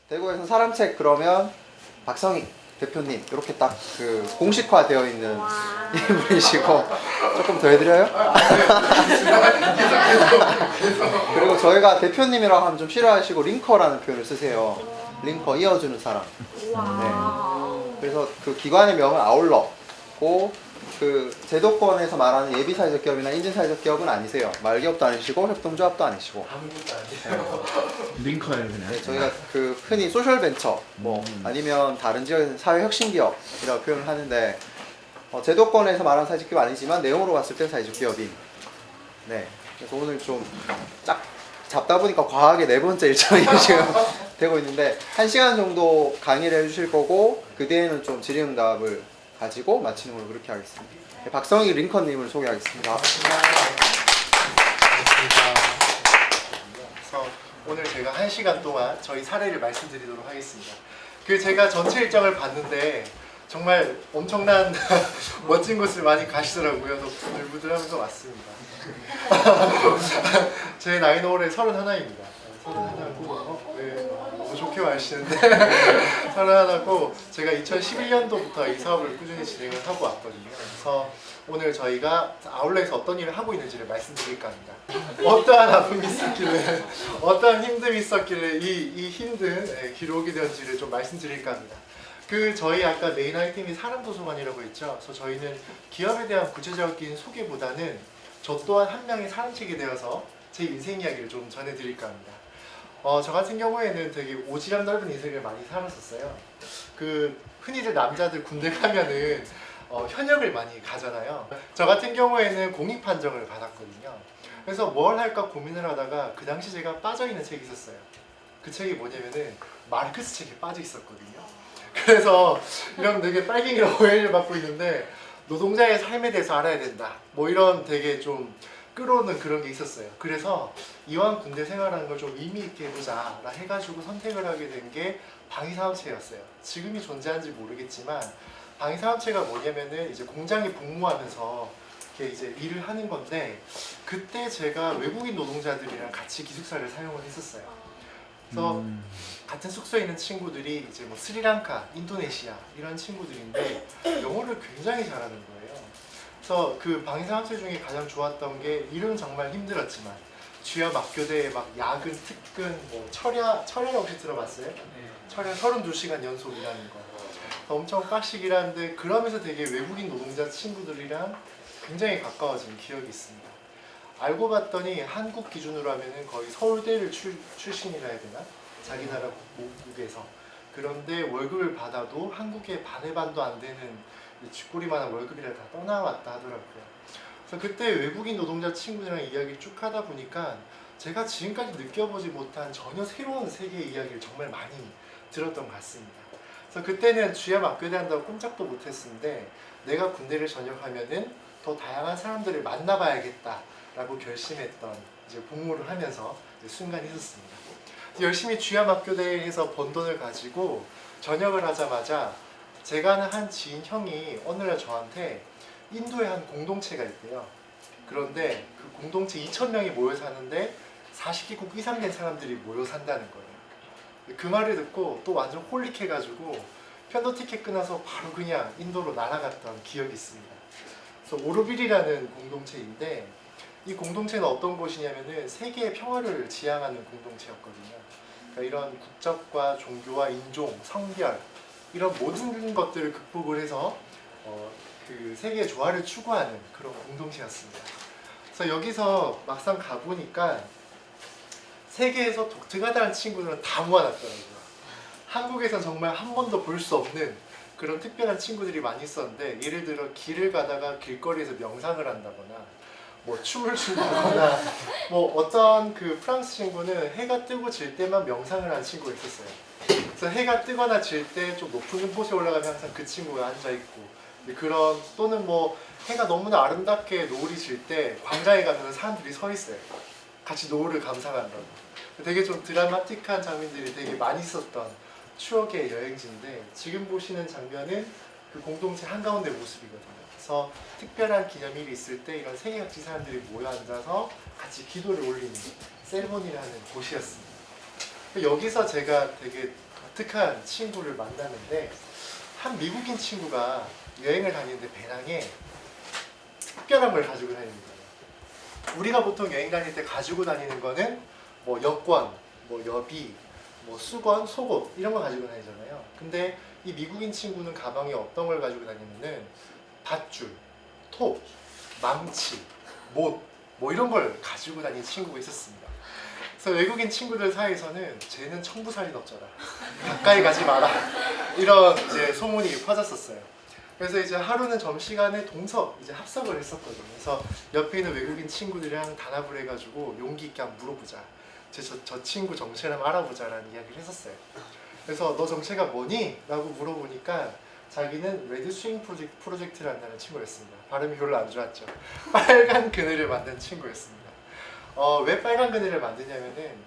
대구에서 사람책 그러면 박성익 대표님 이렇게 딱 그 공식화되어 있는 분이시고 조금 더 해드려요? 그리고 저희가 대표님이라고 하면 좀 싫어하시고 링커라는 표현을 쓰세요. 링커, 이어주는 사람. 네. 그래서 그 기관의 명은 아울러고 그 제도권에서 말하는 예비사회적 기업이나 인증사회적 기업은 아니세요. 말기업도 아니시고 협동조합도 아니시고. 아무것도 아니에요. 링커예요 그냥. 네, 저희가 그 흔히 소셜벤처 뭐 아니면 다른 지역에서 사회혁신기업이라고 표현을 하는데 제도권에서 말하는 사회적 기업 아니지만 내용으로 봤을 때 사회적 기업인. 네. 그래서 오늘 좀 짝 잡다 보니까 과하게 네 번째 일정이 지금 되고 있는데 1시간 정도 강의를 해주실 거고 그 뒤에는 좀 질의응답을 가지고 마치는 걸로 그렇게 하겠습니다. 네, 박성익 링컨님을 소개하겠습니다. 그래서 오늘 제가 1시간 동안 저희 사례를 말씀드리도록 하겠습니다. 그 제가 전체 일정을 봤는데 정말 엄청난 멋진 곳을 많이 가시더라고요. 그래서 부들부들하면서 왔습니다. 제 나이는 올해 31입니다. 31고 네, 너무 좋게 마시는데 31고 제가 2011년도부터 이 사업을 꾸준히 진행을 하고 왔거든요. 그래서 오늘 저희가 아울렛에서 어떤 일을 하고 있는지를 말씀드릴까 합니다. 어떠한 아픔이 있었길래 어떠한 힘듦이 있었길래 이 힘든 기록이 되었는지를 좀 말씀드릴까 합니다. 그 저희 아까 메인 아이템이 사람도서관이라고 했죠. 그래서 저희는 기업에 대한 구체적인 소개보다는 저 또한 한 명의 사람책이 되어서 제 인생 이야기를 좀 전해드릴까 합니다. 저 같은 경우에는 되게 오지랖 넓은 인생을 많이 살았었어요. 그 흔히들 남자들 군대 가면은 현역을 많이 가잖아요. 저 같은 경우에는 공익 판정을 받았거든요. 그래서 뭘 할까 고민을 하다가 그 당시 제가 빠져있는 책이 있었어요. 그 책이 뭐냐면은 마르크스 책에 빠져 있었거든요. 그래서 이런 되게 빨갱이로 오해를 받고 있는데 노동자의 삶에 대해서 알아야 된다. 뭐 이런 되게 좀 끌어오는 그런 게 있었어요. 그래서 이왕 군대 생활하는 걸 좀 의미 있게 해보자 라 해가지고 선택을 하게 된 게 방위사업체였어요. 지금이 존재하는지 모르겠지만 방위사업체가 뭐냐면은 이제 공장에 복무하면서 이렇게 이제 일을 하는 건데 그때 제가 외국인 노동자들이랑 같이 기숙사를 사용을 했었어요. 그래서 같은 숙소에 있는 친구들이 이제 뭐 스리랑카, 인도네시아 이런 친구들인데 영어를 굉장히 잘하는 거예요. 그래서 그 방위사업체 중에 가장 좋았던 게 일은 정말 힘들었지만 주야 막교대에 막 야근, 특근, 뭐 철야 혹시 들어봤어요? 네. 철야 32시간 연속 일하는 거. 엄청 빡시게 일하는데 그러면서 되게 외국인 노동자 친구들이랑 굉장히 가까워진 기억이 있습니다. 알고 봤더니 한국 기준으로 하면은 거의 서울대를 출신이라 해야 되나? 자기 나라 모국에서. 그런데 월급을 받아도 한국의 반의 반도 안 되는 쥐꼬리만한 월급이라 다 떠나왔다 하더라고요. 그래서 그때 외국인 노동자 친구들이랑 이야기를 쭉 하다 보니까 제가 지금까지 느껴보지 못한 전혀 새로운 세계의 이야기를 정말 많이 들었던 것 같습니다. 그래서 그때는 주야 막교대 한다고 꼼짝도 못했는데 내가 군대를 전역하면은 더 다양한 사람들을 만나봐야겠다라고 결심했던 이제 복무를 하면서 순간이 있었습니다. 열심히 주야 막교대에서 번 돈을 가지고 전역을 하자마자 제가 아는 한 지인 형이 어느 날 저한테 인도에 한 공동체가 있대요. 그런데 그 공동체 2,000명이 모여 사는데 40개국 이상 된 사람들이 모여 산다는 거예요. 그 말을 듣고 또 완전 홀릭해가지고 편도 티켓 끊어서 바로 그냥 인도로 날아갔던 기억이 있습니다. 그래서 오르빌이라는 공동체인데 이 공동체는 어떤 곳이냐면은 세계의 평화를 지향하는 공동체였거든요. 그러니까 이런 국적과 종교와 인종, 성별 이런 모든 것들을 극복을 해서 그 세계의 조화를 추구하는 그런 공동체였습니다. 그래서 여기서 막상 가보니까 세계에서 독특하다는 친구들은 다 모아놨더라고요. 한국에선 정말 한 번도 볼 수 없는 그런 특별한 친구들이 많이 있었는데 예를 들어 길을 가다가 길거리에서 명상을 한다거나 뭐 춤을 춘다거나 뭐 어떤 그 프랑스 친구는 해가 뜨고 질 때만 명상을 하는 친구가 있었어요. 그래서 해가 뜨거나 질 때 좀 높은 곳에 올라가면 항상 그 친구가 앉아있고 그런 또는 뭐 해가 너무나 아름답게 노을이 질 때 광장에 가면 사람들이 서 있어요. 같이 노을을 감상한다고. 되게 좀 드라마틱한 장면들이 되게 많이 있었던 추억의 여행지인데 지금 보시는 장면은 그 공동체 한가운데 모습이거든요. 그래서 특별한 기념일이 있을 때 이런 세계 각지 사람들이 모여 앉아서 같이 기도를 올리는 세레모니를 하는 곳이었습니다. 여기서 제가 되게 독특한 친구를 만났는데 한 미국인 친구가 여행을 다니는데 배낭에 특별한 걸 가지고 다닙니다. 우리가 보통 여행 다닐 때 가지고 다니는 거는 뭐 여권, 뭐 여비, 뭐 수건, 속옷 이런 거 가지고 다니잖아요. 근데 이 미국인 친구는 가방에 어떤 걸 가지고 다니면은 밧줄, 톱, 망치, 못, 뭐 이런 걸 가지고 다니는 친구가 있었습니다. 그래서 외국인 친구들 사이에서는 쟤는 청부살인 어쩌라, 가까이 가지 마라 이런 이제 소문이 퍼졌었어요. 그래서 이제 하루는 점심시간에 동석 이제 합석을 했었거든요. 그래서 옆에 있는 외국인 친구들이랑 단합을 해가지고 용기 있게 한번 물어보자. 저 친구 정체를 한번 알아보자라는 이야기를 했었어요. 그래서 너 정체가 뭐니? 라고 물어보니까 자기는 레드 스윙 프로젝트라는 친구였습니다. 발음이 별로 안 좋았죠. 빨간 그늘을 만든 친구였습니다. 왜 빨간 그늘을 만드냐면은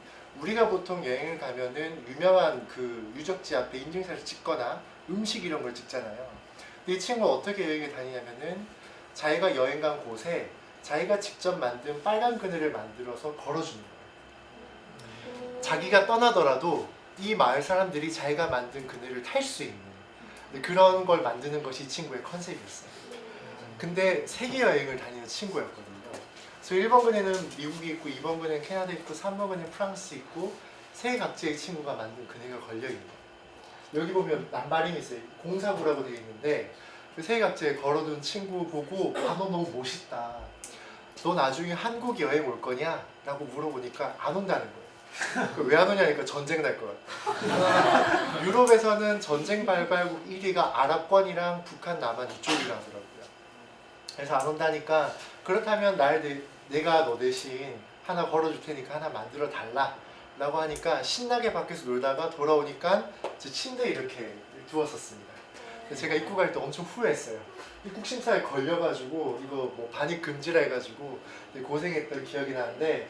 우리가 보통 여행을 가면은 유명한 그 유적지 앞에 인증샷을 찍거나 음식 이런 걸 찍잖아요. 근데 이 친구가 어떻게 여행을 다니냐면은 자기가 여행 간 곳에 자기가 직접 만든 빨간 그늘을 만들어서 걸어주는 거예요. 자기가 떠나더라도 이 마을 사람들이 자기가 만든 그늘을 탈 수 있는 그런 걸 만드는 것이 이 친구의 컨셉이었어요. 근데 세계 여행을 다니는 친구였거든요. 그래서 1번 그네는 미국이 있고 2번 그네는 캐나다 있고 3번 그네는 프랑스 있고 세계 각지의 친구가 만든 그네가 걸려있는 거예요. 여기 보면 남바링이 있어요. 공사구라고 되어 있는데 그 세계 각지에 걸어둔 친구 보고 너 너무 멋있다. 너 나중에 한국 여행 올 거냐? 라고 물어보니까 안 온다는 거예요. 왜 안 오냐니까 전쟁 날 것 같아요. 유럽에서는 전쟁 발발국 1위가 아랍권이랑 북한, 남한 이쪽이라 하더라고요. 그래서 안 온다니까 그렇다면 내가 너 대신 하나 걸어줄 테니까 하나 만들어 달라 라고 하니까 신나게 밖에서 놀다가 돌아오니까 제 침대에 이렇게 두었었습니다. 제가 입고 갈 때 엄청 후회했어요. 입국 심사에 걸려가지고 이거 뭐 반입 금지라 해가지고 고생했던 기억이 나는데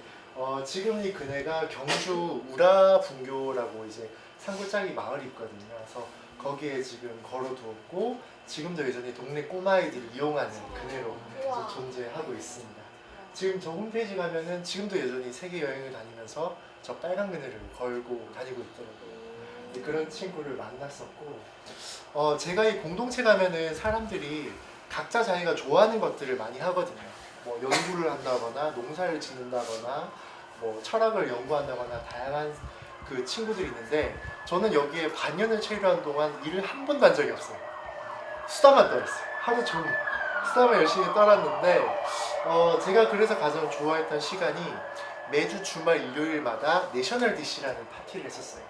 지금 이 그네가 경주 우라분교라고 이제 산골짜기 마을이 있거든요. 그래서 거기에 지금 걸어두었고 지금도 여전히 동네 꼬마아이들이 이용하는 그네로 존재하고 있습니다. 지금 저 홈페이지 가면은 지금도 여전히 세계 여행을 다니면서 저 빨간 그네를 걸고 다니고 있더라고요. 그런 친구를 만났었고 제가 이 공동체 가면은 사람들이 각자 자기가 좋아하는 것들을 많이 하거든요. 뭐 연구를 한다거나 농사를 짓는다거나 뭐 철학을 연구한다거나 다양한 그 친구들이 있는데 저는 여기에 반년을 체류한 동안 일을 한 번도 한 적이 없어요. 수다만 떨었어요. 하루 종일 수다만 열심히 떨었는데 제가 그래서 가장 좋아했던 시간이 매주 주말 일요일마다 내셔널 디시라는 파티를 했었어요.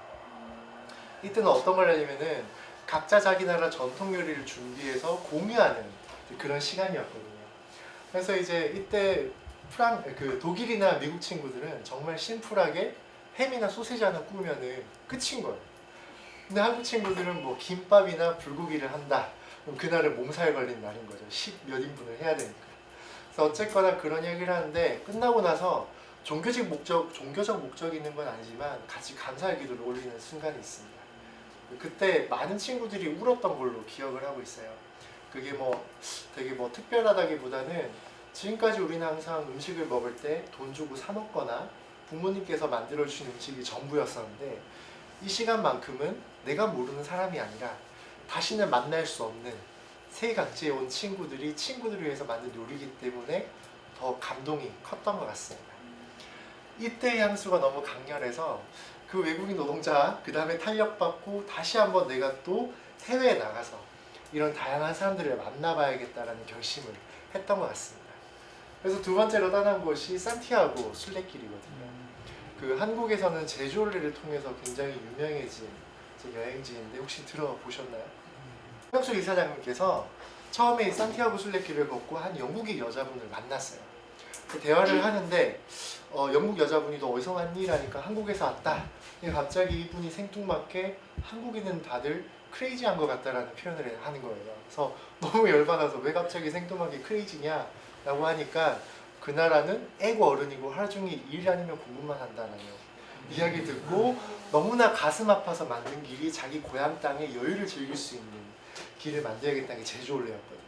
이때는 어떤 걸 하냐면은 각자 자기 나라 전통 요리를 준비해서 공유하는 그런 시간이었거든요. 그래서 이제 이때 독일이나 미국 친구들은 정말 심플하게 햄이나 소시지 하나 구우면은 끝인 거예요. 근데 한국 친구들은 뭐 김밥이나 불고기를 한다. 그럼 그날은 몸살 걸린 날인 거죠. 10몇 인분을 해야 되니까. 그래서 어쨌거나 그런 얘기를 하는데 끝나고 나서 종교적 목적이 있는 건 아니지만 같이 감사의 기도를 올리는 순간이 있습니다. 그때 많은 친구들이 울었던 걸로 기억을 하고 있어요. 그게 뭐 되게 뭐 특별하다기보다는 지금까지 우리는 항상 음식을 먹을 때 돈 주고 사 먹거나 부모님께서 만들어 주신 음식이 전부였었는데 이 시간만큼은 내가 모르는 사람이 아니라 다시는 만날 수 없는 세계 각지에 온 친구들이 친구들을 위해서 만든 요리이기 때문에 더 감동이 컸던 것 같습니다. 이때의 향수가 너무 강렬해서 그 외국인 노동자 그 다음에 탄력받고 다시 한번 내가 또 해외에 나가서 이런 다양한 사람들을 만나봐야겠다라는 결심을 했던 것 같습니다. 그래서 두 번째로 떠난 곳이 산티아고 순례길이거든요. 그 한국에서는 제주올레를 통해서 굉장히 유명해진 여행지인데 혹시 들어보셨나요? 현수 이사장님께서 처음에 이 산티아고 순례길을 걷고 한 영국인 여자분을 만났어요. 그 대화를 하는데 영국 여자분이 너 어디서 왔니? 라니까 한국에서 왔다. 근데 갑자기 이분이 생뚱맞게 한국인은 다들 크레이지한 것 같다라는 표현을 하는 거예요. 그래서 너무 열받아서 왜 갑자기 생뚱하게 크레이지냐 라고 하니까 그 나라는 애고 어른이고 하루 종일 일 아니면 공부만 한다는 이야기 듣고 너무나 가슴 아파서 만든 길이 자기 고향 땅에 여유를 즐길 수 있는 길을 만들어야겠다는 게 제주올레였거든요.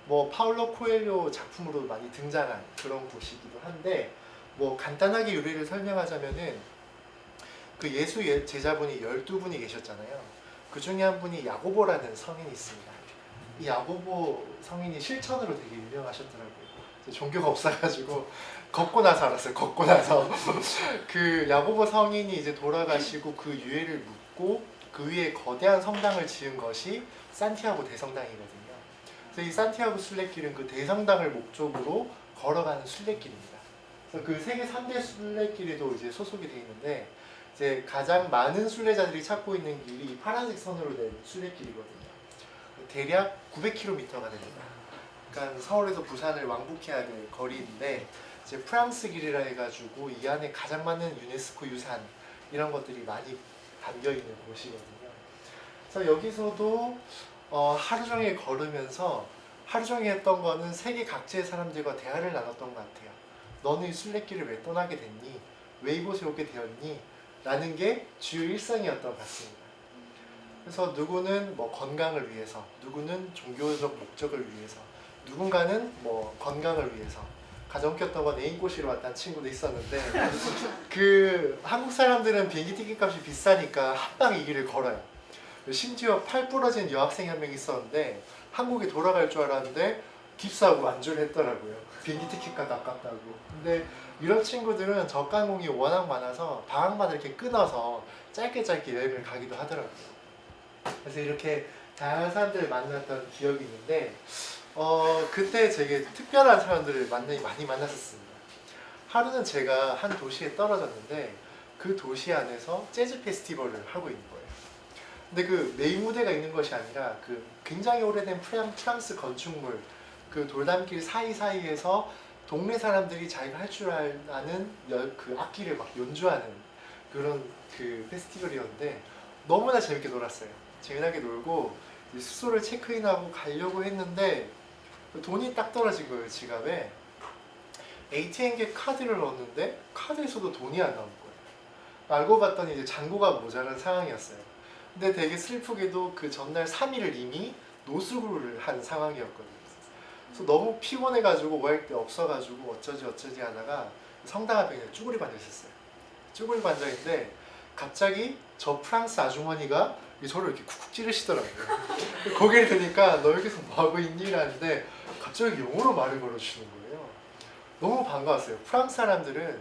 뭐 파울로 코엘료 작품으로 많이 등장한 그런 곳이기도 한데 뭐 간단하게 요리를 설명하자면은 그 예수 제자분이 12분이 계셨잖아요. 그 중에 한 분이 야고보라는 성인이 있습니다. 이 야고보 성인이 실천으로 되게 유명하셨더라고요. 종교가 없어가지고 걷고 나서 알았어요. 걷고 나서 그 야고보 성인이 이제 돌아가시고 그 유해를 묻고 그 위에 거대한 성당을 지은 것이 산티아고 대성당이거든요. 그래서 이 산티아고 순례길은 그 대성당을 목적으로 걸어가는 순례길입니다. 그래서 그 세계 3대 순례길에도 이제 소속이 되어 있는데 이제 가장 많은 순례자들이 찾고 있는 길이 이 파란색 선으로 된 순례길이거든요. 대략 900km가 됩니다. 그러니까 서울에서 부산을 왕복해야 될 거리인데 이제 프랑스 길이라 해가지고 이 안에 가장 많은 유네스코 유산 이런 것들이 많이 담겨 있는 곳이거든요. 그래서 여기서도 하루 종일 걸으면서 하루 종일 했던 거는 세계 각지의 사람들과 대화를 나눴던 것 같아요. 너는 이 순례길을 왜 떠나게 됐니? 왜 이곳에 오게 되었니? 라는 게 주요 일상이었던 것 같습니다. 그래서 누구는 뭐 건강을 위해서, 누구는 종교적 목적을 위해서, 누군가는 뭐 건강을 위해서, 가장 웃겼던 건 애인 꼬시러 왔다는 친구도 있었는데 그 한국 사람들은 비행기 티켓 값이 비싸니까 한 방 이 길을 걸어요. 심지어 팔 부러진 여학생이 한 명 있었는데 한국에 돌아갈 줄 알았는데 깁스하고 완주를 했더라고요. 비행기 티켓값 아깝다고. 근데 이런 친구들은 저가항공이 워낙 많아서 방학마다 이렇게 끊어서 짧게 여행을 가기도 하더라고요. 그래서 이렇게 다양한 사람들을 만났던 기억이 있는데 그때 되게 특별한 사람들을 많이 만났었습니다. 하루는 제가 한 도시에 떨어졌는데 그 도시 안에서 재즈 페스티벌을 하고 있는 거예요. 근데 그 메인 무대가 있는 것이 아니라 그 굉장히 오래된 프랑스 건축물 그 돌담길 사이사이에서 동네 사람들이 자기가 할 줄 아는 그 악기를 막 연주하는 그런 그 페스티벌이었는데 너무나 재밌게 놀았어요. 재미나게 놀고 숙소를 체크인하고 가려고 했는데 돈이 딱 떨어진 거예요. 지갑에 ATM기에 카드를 넣었는데 카드에서도 돈이 안 나온 거예요. 알고 봤더니 이제 잔고가 모자란 상황이었어요. 근데 되게 슬프게도 그 전날 3일을 이미 노숙을 한 상황이었거든요. 그래서 너무 피곤해가지고 뭐 할 게 없어가지고 어쩌지 하다가 성당 앞에 그냥 쭈그리고 앉아있었어요. 쭈그리고 앉아있는데 갑자기 저 프랑스 아주머니가 저를 이렇게 쿡쿡 찌르시더라고요. 고개를 드니까 너 여기서 뭐하고 있니? 라는데 갑자기 영어로 말을 걸어주시는 거예요. 너무 반가웠어요. 프랑스 사람들은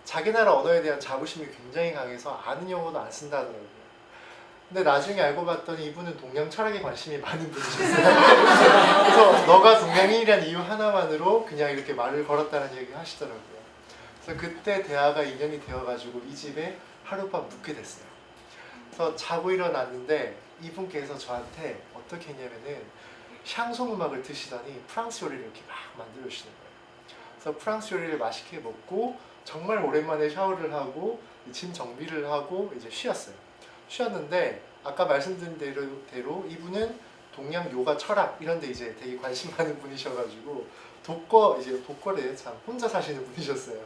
자기 나라 언어에 대한 자부심이 굉장히 강해서 아는 영어도 안 쓴다 하더라고요. 근데 나중에 알고 봤더니 이분은 동양 철학에 관심이 많은 분이셨어요. 그래서 너가 동양인이라는 이유 하나만으로 그냥 이렇게 말을 걸었다는 얘기 하시더라고요. 그래서 그때 대화가 인연이 되어가지고 이 집에 하룻밤 묵게 됐어요. 그래서 자고 일어났는데 이분께서 저한테 어떻게 했냐면은 샹송 음악을 드시더니 프랑스 요리를 이렇게 막 만들어 주시는 거예요. 그래서 프랑스 요리를 맛있게 먹고 정말 오랜만에 샤워를 하고 짐 정비를 하고 이제 쉬었는데 아까 말씀드린 대로 이분은 동양 요가 철학 이런 데 이제 되게 관심 많은 분이셔가지고 독거래에 참 혼자 사시는 분이셨어요.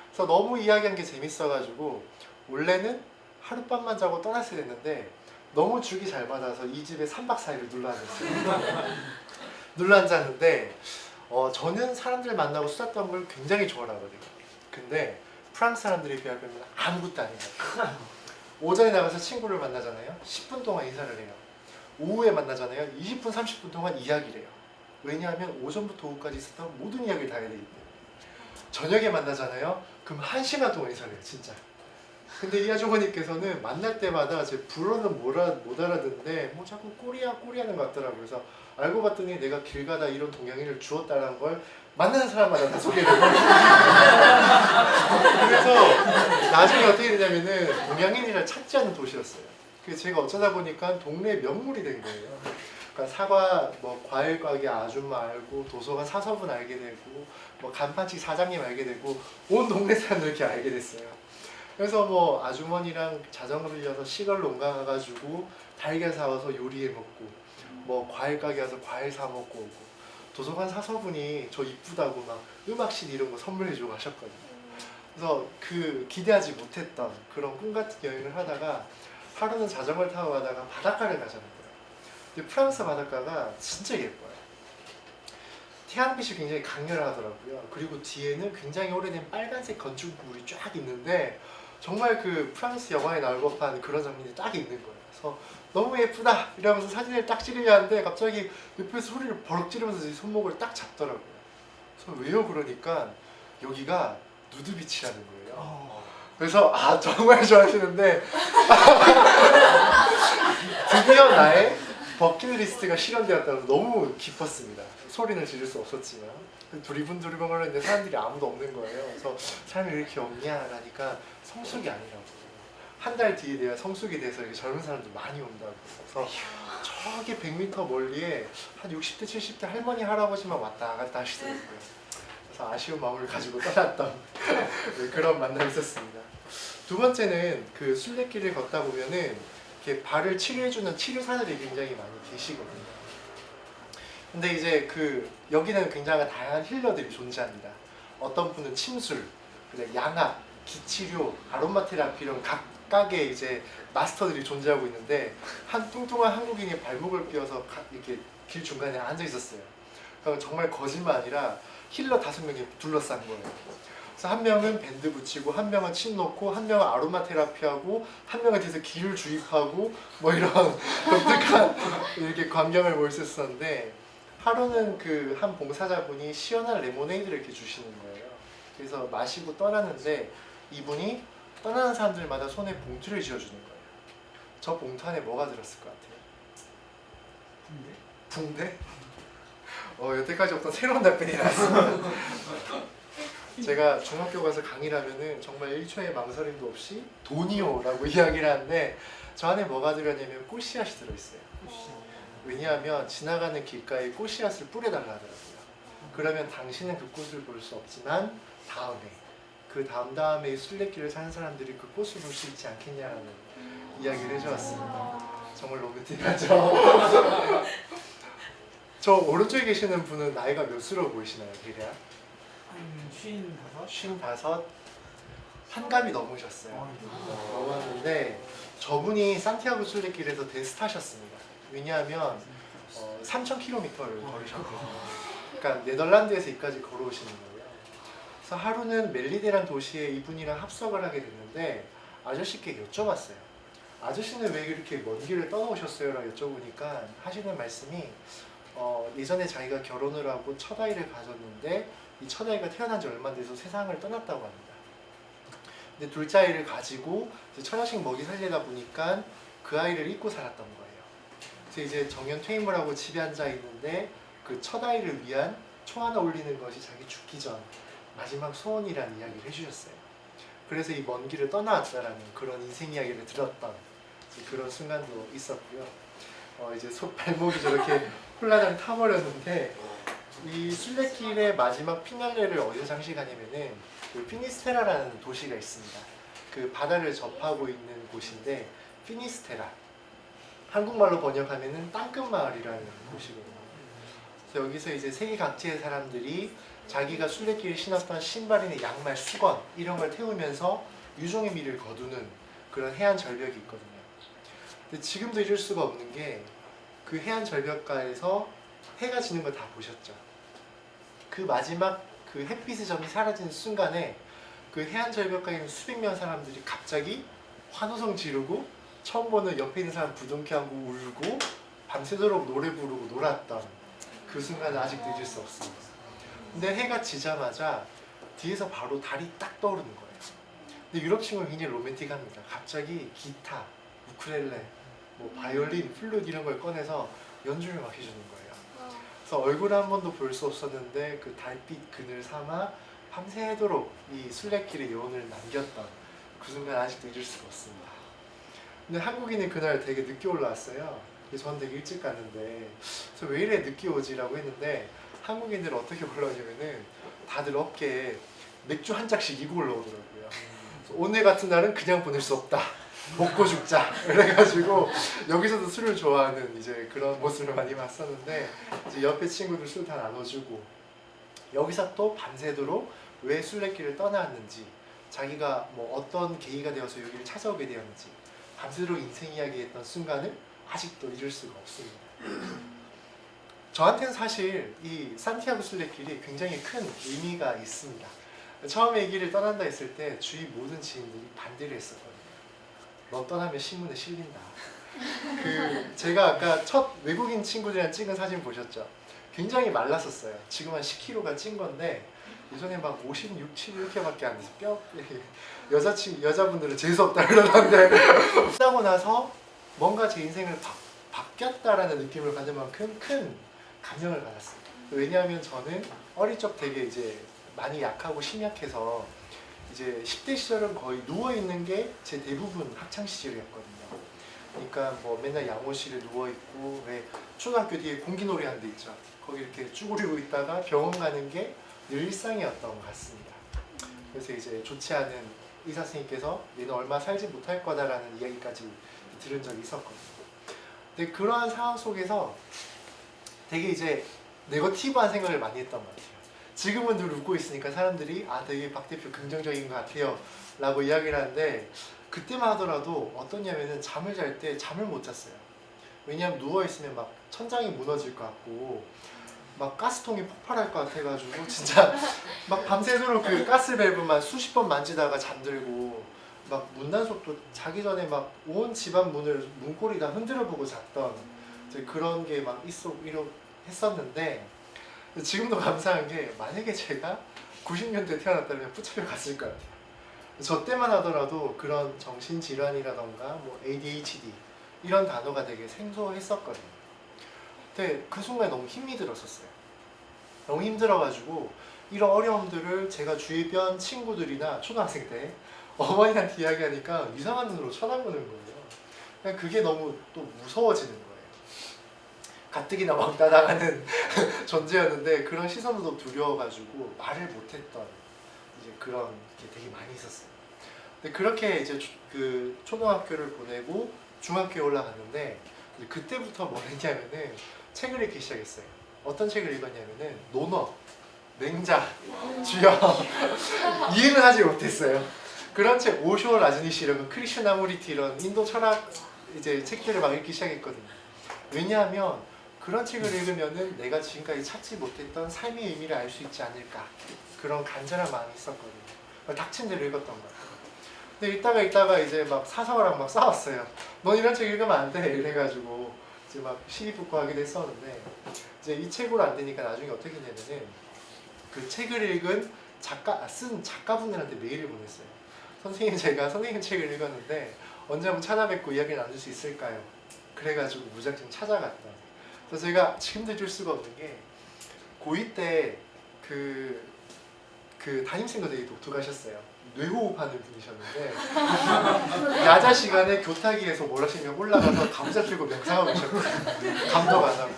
그래서 너무 이야기한 게 재밌어가지고 원래는 하룻밤만 자고 떠났어야 했는데 너무 죽이 잘 받아서 이 집에 3박 4일을 눌러앉았어요. 눌러앉았는데 저는 사람들 만나고 수다 떠는 걸 굉장히 좋아하거든요. 근데 프랑스 사람들에 비하면 아무것도 아니에요. 오전에 나가서 친구를 만나잖아요. 10분 동안 인사를 해요. 오후에 만나잖아요. 20분, 30분 동안 이야기를 해요. 왜냐하면 오전부터 오후까지 있었던 모든 이야기를 다 해야 되기 때문에. 저녁에 만나잖아요. 그럼 1시간 동안 인사를 해요. 진짜. 근데 이 아주머니께서는 만날 때마다 제 불어는 못 알아듣는데 뭐 자꾸 꼬리하는 것 같더라고요. 그래서 알고 봤더니 내가 길 가다 이런 동양인을 주었다는 걸 만나는 사람마다 다 소개를 해요. 그래서 나중에 어떻게 되냐면은 동양인이라 찾지 않는 도시였어요. 그래서 제가 어쩌다 보니까 동네 명물이 된 거예요. 그러니까 사과, 뭐 과일 가게 아줌마 알고, 도서관 사서분 알게 되고, 뭐 간판식 사장님 알게 되고, 온 동네 사람들 이렇게 알게 됐어요. 그래서 뭐 아주머니랑 자전거 빌려서 시골 농가 가가지고 달걀 사와서 요리해 먹고, 뭐 과일 가게 가서 과일 사 먹고 오고, 도서관 사서분이 저 이쁘다고 막 음악실 이런 거 선물해주고 하셨거든요. 그래서 그 기대하지 못했던 그런 꿈 같은 여행을 하다가 하루는 자전거를 타고 가다가 바닷가를 가자는 거예요. 근데 프랑스 바닷가가 진짜 예뻐요. 태양빛이 굉장히 강렬하더라고요. 그리고 뒤에는 굉장히 오래된 빨간색 건축물이 쫙 있는데 정말 그 프랑스 영화에 나올 법한 그런 장면이 딱 있는 거예요. 그래서 너무 예쁘다 이러면서 사진을 딱 찍으려 하는데 갑자기 옆에서 소리를 버럭 지르면서 제 손목을 딱 잡더라고요. 그래서 왜요? 그러니까 여기가 누드비치라는 거예요. 그래서 아 정말 좋아하시는데 드디어 나의 버킷리스트가 실현되었다고 너무 기뻤습니다. 소리는 지를 수 없었지만 두리번두리번 거렸는데 사람들이 아무도 없는 거예요. 그래서 사람이 왜 이렇게 없냐라니까 성숙이 아니라고. 한 달 뒤에 내가 성숙이 돼서 이렇게 젊은 사람들 많이 온다고. 그래서 저기 100m 멀리에 한 60대 70대 할머니 할아버지만 왔다 갔다 하시더라고요. 그래서 아쉬운 마음을 가지고 떠났던 네, 그런 만남이 있었습니다. 두 번째는 그 순례길을 걷다 보면은 이렇게 발을 치료해주는 치료사들이 굉장히 많이 계시거든요. 근데 이제 그 여기는 굉장히 다양한 힐러들이 존재합니다. 어떤 분은 침술, 양압, 기치료, 아로마 테라피 이런 각각의 이제 마스터들이 존재하고 있는데 한 뚱뚱한 한국인이 발목을 뀌어서 이렇게 길 중간에 앉아 있었어요. 그러니까 정말 거짓말 아니라 힐러 5명이 둘러싼 거예요. 그래서 한 명은 밴드 붙이고, 한 명은 침 놓고, 한 명은 아로마 테라피하고, 한 명은 뒤에서 기를 주입하고 뭐 이런 독특한 이렇게 광경을 볼 수 있었는데 하루는 그 한 봉사자분이 시원한 레모네이드를 이렇게 주시는 거예요. 그래서 마시고 떠나는데 이분이 떠나는 사람들마다 손에 봉투를 쥐어주는 거예요. 저 봉투 안에 뭐가 들었을 것 같아요? 붕대? 여태까지 없던 새로운 답변이 나왔습니다. 제가 중학교 가서 강의를 하면은 정말 1초의 망설임도 없이 돈이요 라고 이야기를 하는데 저 안에 뭐가 들었냐면 꽃씨앗이 들어있어요. 왜냐하면 지나가는 길가에 꽃씨앗을 뿌려달라 하더라고요. 그러면 당신은 그 꽃을 볼 수 없지만 다음에 그 다음에 순례길을 사는 사람들이 그 꽃을 볼 수 있지 않겠냐는 이야기를 해주었습니다. 정말 로맨틱하죠? 저 오른쪽에 계시는 분은 나이가 몇으로 보이시나요, 대략? 한 55? 55? 한감이 넘으셨어요. 넘었는데 저분이 산티아고 순례길에서 대스타셨습니다. 왜냐하면 3,000km를 걸으셨거든요. 그러니까 네덜란드에서 여기까지 걸어오시는 거예요. 그래서 하루는 멜리데란 도시에 이분이랑 합석을 하게 됐는데 아저씨께 여쭤봤어요. 아저씨는 왜 이렇게 먼 길을 떠나오셨어요? 라고 여쭤보니까 하시는 말씀이 예전에 자기가 결혼을 하고 첫 아이를 가졌는데 이 첫 아이가 태어난 지 얼마 안 돼서 세상을 떠났다고 합니다. 근데 둘째 아이를 가지고 이제 처자식 먹이 살리다 보니까 그 아이를 잊고 살았던 거예요. 그래서 이제 정년 퇴임을 하고 집에 앉아 있는데 그 첫 아이를 위한 초 하나 올리는 것이 자기 죽기 전 마지막 소원이라는 이야기를 해주셨어요. 그래서 이 먼 길을 떠나왔다라는 그런 인생 이야기를 들었던 그런 순간도 있었고요. 이제 발목이 저렇게 홀라당 타버렸는데 이 순례길의 마지막 피날레를 어디서 장식하냐면은 그 피니스테라라는 도시가 있습니다. 그 바다를 접하고 있는 곳인데 피니스테라 한국말로 번역하면은 땅끝마을이라는 곳이거든요. 그래서 여기서 이제 세계 각지의 사람들이 자기가 순례길에 신었던 신발이나 양말, 수건 이런 걸 태우면서 유종의 미를 거두는 그런 해안 절벽이 있거든요. 근데 지금도 잊을 수가 없는 게 그 해안 절벽가에서 해가 지는 걸 다 보셨죠? 그 마지막 그 햇빛의 점이 사라지는 순간에 그 해안 절벽가에 있는 수백 명 사람들이 갑자기 환호성 지르고 처음 보는 옆에 있는 사람 부둥켜 안고 울고 밤새도록 노래 부르고 놀았던 그 순간을 아직도 잊을 수 없습니다. 근데 해가 지자마자 뒤에서 바로 달이 딱 떠오르는 거예요. 근데 유럽 친구는 굉장히 로맨틱합니다. 갑자기 기타, 우쿨렐레, 뭐 바이올린, 플룻 이런 걸 꺼내서 연주를 막 해주는 거예요. 그래서 얼굴을 한 번도 볼 수 없었는데 그 달빛 그늘 삼아 밤새도록 이 순례길의 여운을 남겼던 그 순간 아직도 잊을 수가 없습니다. 근데 한국인이 그날 되게 늦게 올라왔어요. 저는 되게 일찍 갔는데 그래서 왜 이래 늦게 오지라고 했는데 한국인들은 어떻게 올라오냐면은 다들 어깨에 맥주 한 짝씩 이고 올라오더라고요. 오늘 같은 날은 그냥 보낼 수 없다. 먹고 죽자. 그래가지고 여기서도 술을 좋아하는 이제 그런 모습을 많이 봤었는데 이제 옆에 친구들 술 다 나눠주고 여기서 또 밤새도록 왜 순례길을 떠나왔는지 자기가 뭐 어떤 계기가 되어서 여기를 찾아오게 되었는지 밤새도록 인생 이야기했던 순간을 아직도 잊을 수가 없습니다. 저한테는 사실 이 산티아고 순례길이 굉장히 큰 의미가 있습니다. 처음에 이 길을 떠난다 했을 때 주위 모든 지인들이 반대를 했었거든요. 넌 떠나면 신문에 실린다. 제가 아까 첫 외국인 친구들이랑 찍은 사진 보셨죠? 굉장히 말랐었어요. 지금 한 10kg가 찐 건데 예전에 막 56, 7 이렇게밖에 안 돼서 여자분들은 재수 없다 그러던데 끝나고 나서 뭔가 제 인생을 바뀌었다라는 느낌을 받을 만큼 큰 감명을 받았어요. 왜냐하면 저는 어릴 적 되게 이제 많이 약하고 심약해서 이제 10대 시절은 거의 누워 있는 게 제 대부분 학창 시절이었거든요. 그러니까 뭐 맨날 양호실에 누워 있고 왜 초등학교 뒤에 공기놀이 하는 데 있죠. 거기 이렇게 쭈그리고 있다가 병원 가는 게 늘 일상이었던 것 같습니다. 그래서 이제 좋지 않은 의사 선생님께서 얘는 얼마 살지 못할 거다라는 이야기까지 들은 적이 있었거든요. 근데 그러한 상황 속에서 되게 이제 네거티브한 생각을 많이 했던 것 같아요. 지금은 늘 웃고 있으니까 사람들이 아 되게 박 대표 긍정적인 것 같아요 라고 이야기를 하는데 그때만 하더라도 어떠냐면은 잠을 잘 때 잠을 못 잤어요. 왜냐하면 누워있으면 막 천장이 무너질 것 같고 막 가스통이 폭발할 것 같아가지고 진짜 막 밤새도록 그 가스 밸브만 수십 번 만지다가 잠들고 막 문단속도 자기 전에 막 온 집안 문고리 다 흔들어 보고 잤던 이제 그런 게 막 했었는데 지금도 감사한 게 만약에 제가 90년대에 태어났다면 붙잡혀 갔을 것 같아요. 저 때만 하더라도 그런 정신질환이라던가 뭐 ADHD 이런 단어가 되게 생소했었거든요. 근데 그 순간에 너무 힘이 들었었어요. 너무 힘들어가지고 이런 어려움들을 제가 주변 친구들이나 초등학생 때 어머니한테 이야기하니까 이상한 눈으로 쳐다보는 거예요. 그냥 그게 너무 또 무서워지는 거예요. 가뜩이나 왕따 당하는 존재였는데 그런 시선도 두려워가지고 말을 못했던 이제 그런 게 되게 많이 있었어요. 근데 그렇게 이제 그 초등학교를 보내고 중학교에 올라갔는데 그때부터 뭘 했냐면은 책을 읽기 시작했어요. 어떤 책을 읽었냐면은 논어, 맹자, 주역 이해는 하지 못했어요. 그런 책 오쇼 라즈니시 이런 크리슈나무리티 이런 인도 철학 이제 책들을 막 읽기 시작했거든요. 왜냐하면 그런 책을 읽으면은 내가 지금까지 찾지 못했던 삶의 의미를 알 수 있지 않을까 그런 간절한 마음이 있었거든요. 닥친 대로 읽었던 것 같아요. 근데 읽다가 이제 막 사서랑 막 싸웠어요. 넌 이런 책 읽으면 안 돼 이래가지고 이제 막 시비 붙고 하기도 했었는데 이제 이 책으로 안 되니까 나중에 어떻게 했냐면은 그 책을 읽은 쓴 작가분들한테 메일을 보냈어요. 선생님 제가 선생님 책을 읽었는데 언제 한번 찾아뵙고 이야기를 나눌 수 있을까요? 그래가지고 무작정 찾아갔다. 그래서 제가 지금도 잊을 수가 없는 게 고2 때 그 담임쌤도 되게 독특하셨어요. 뇌호흡하는 분이셨는데 야자 시간에 교탁위에서 뭘 하시면 올라가서 감자 들고 명상하고 계셨거든요. 감독 안 하고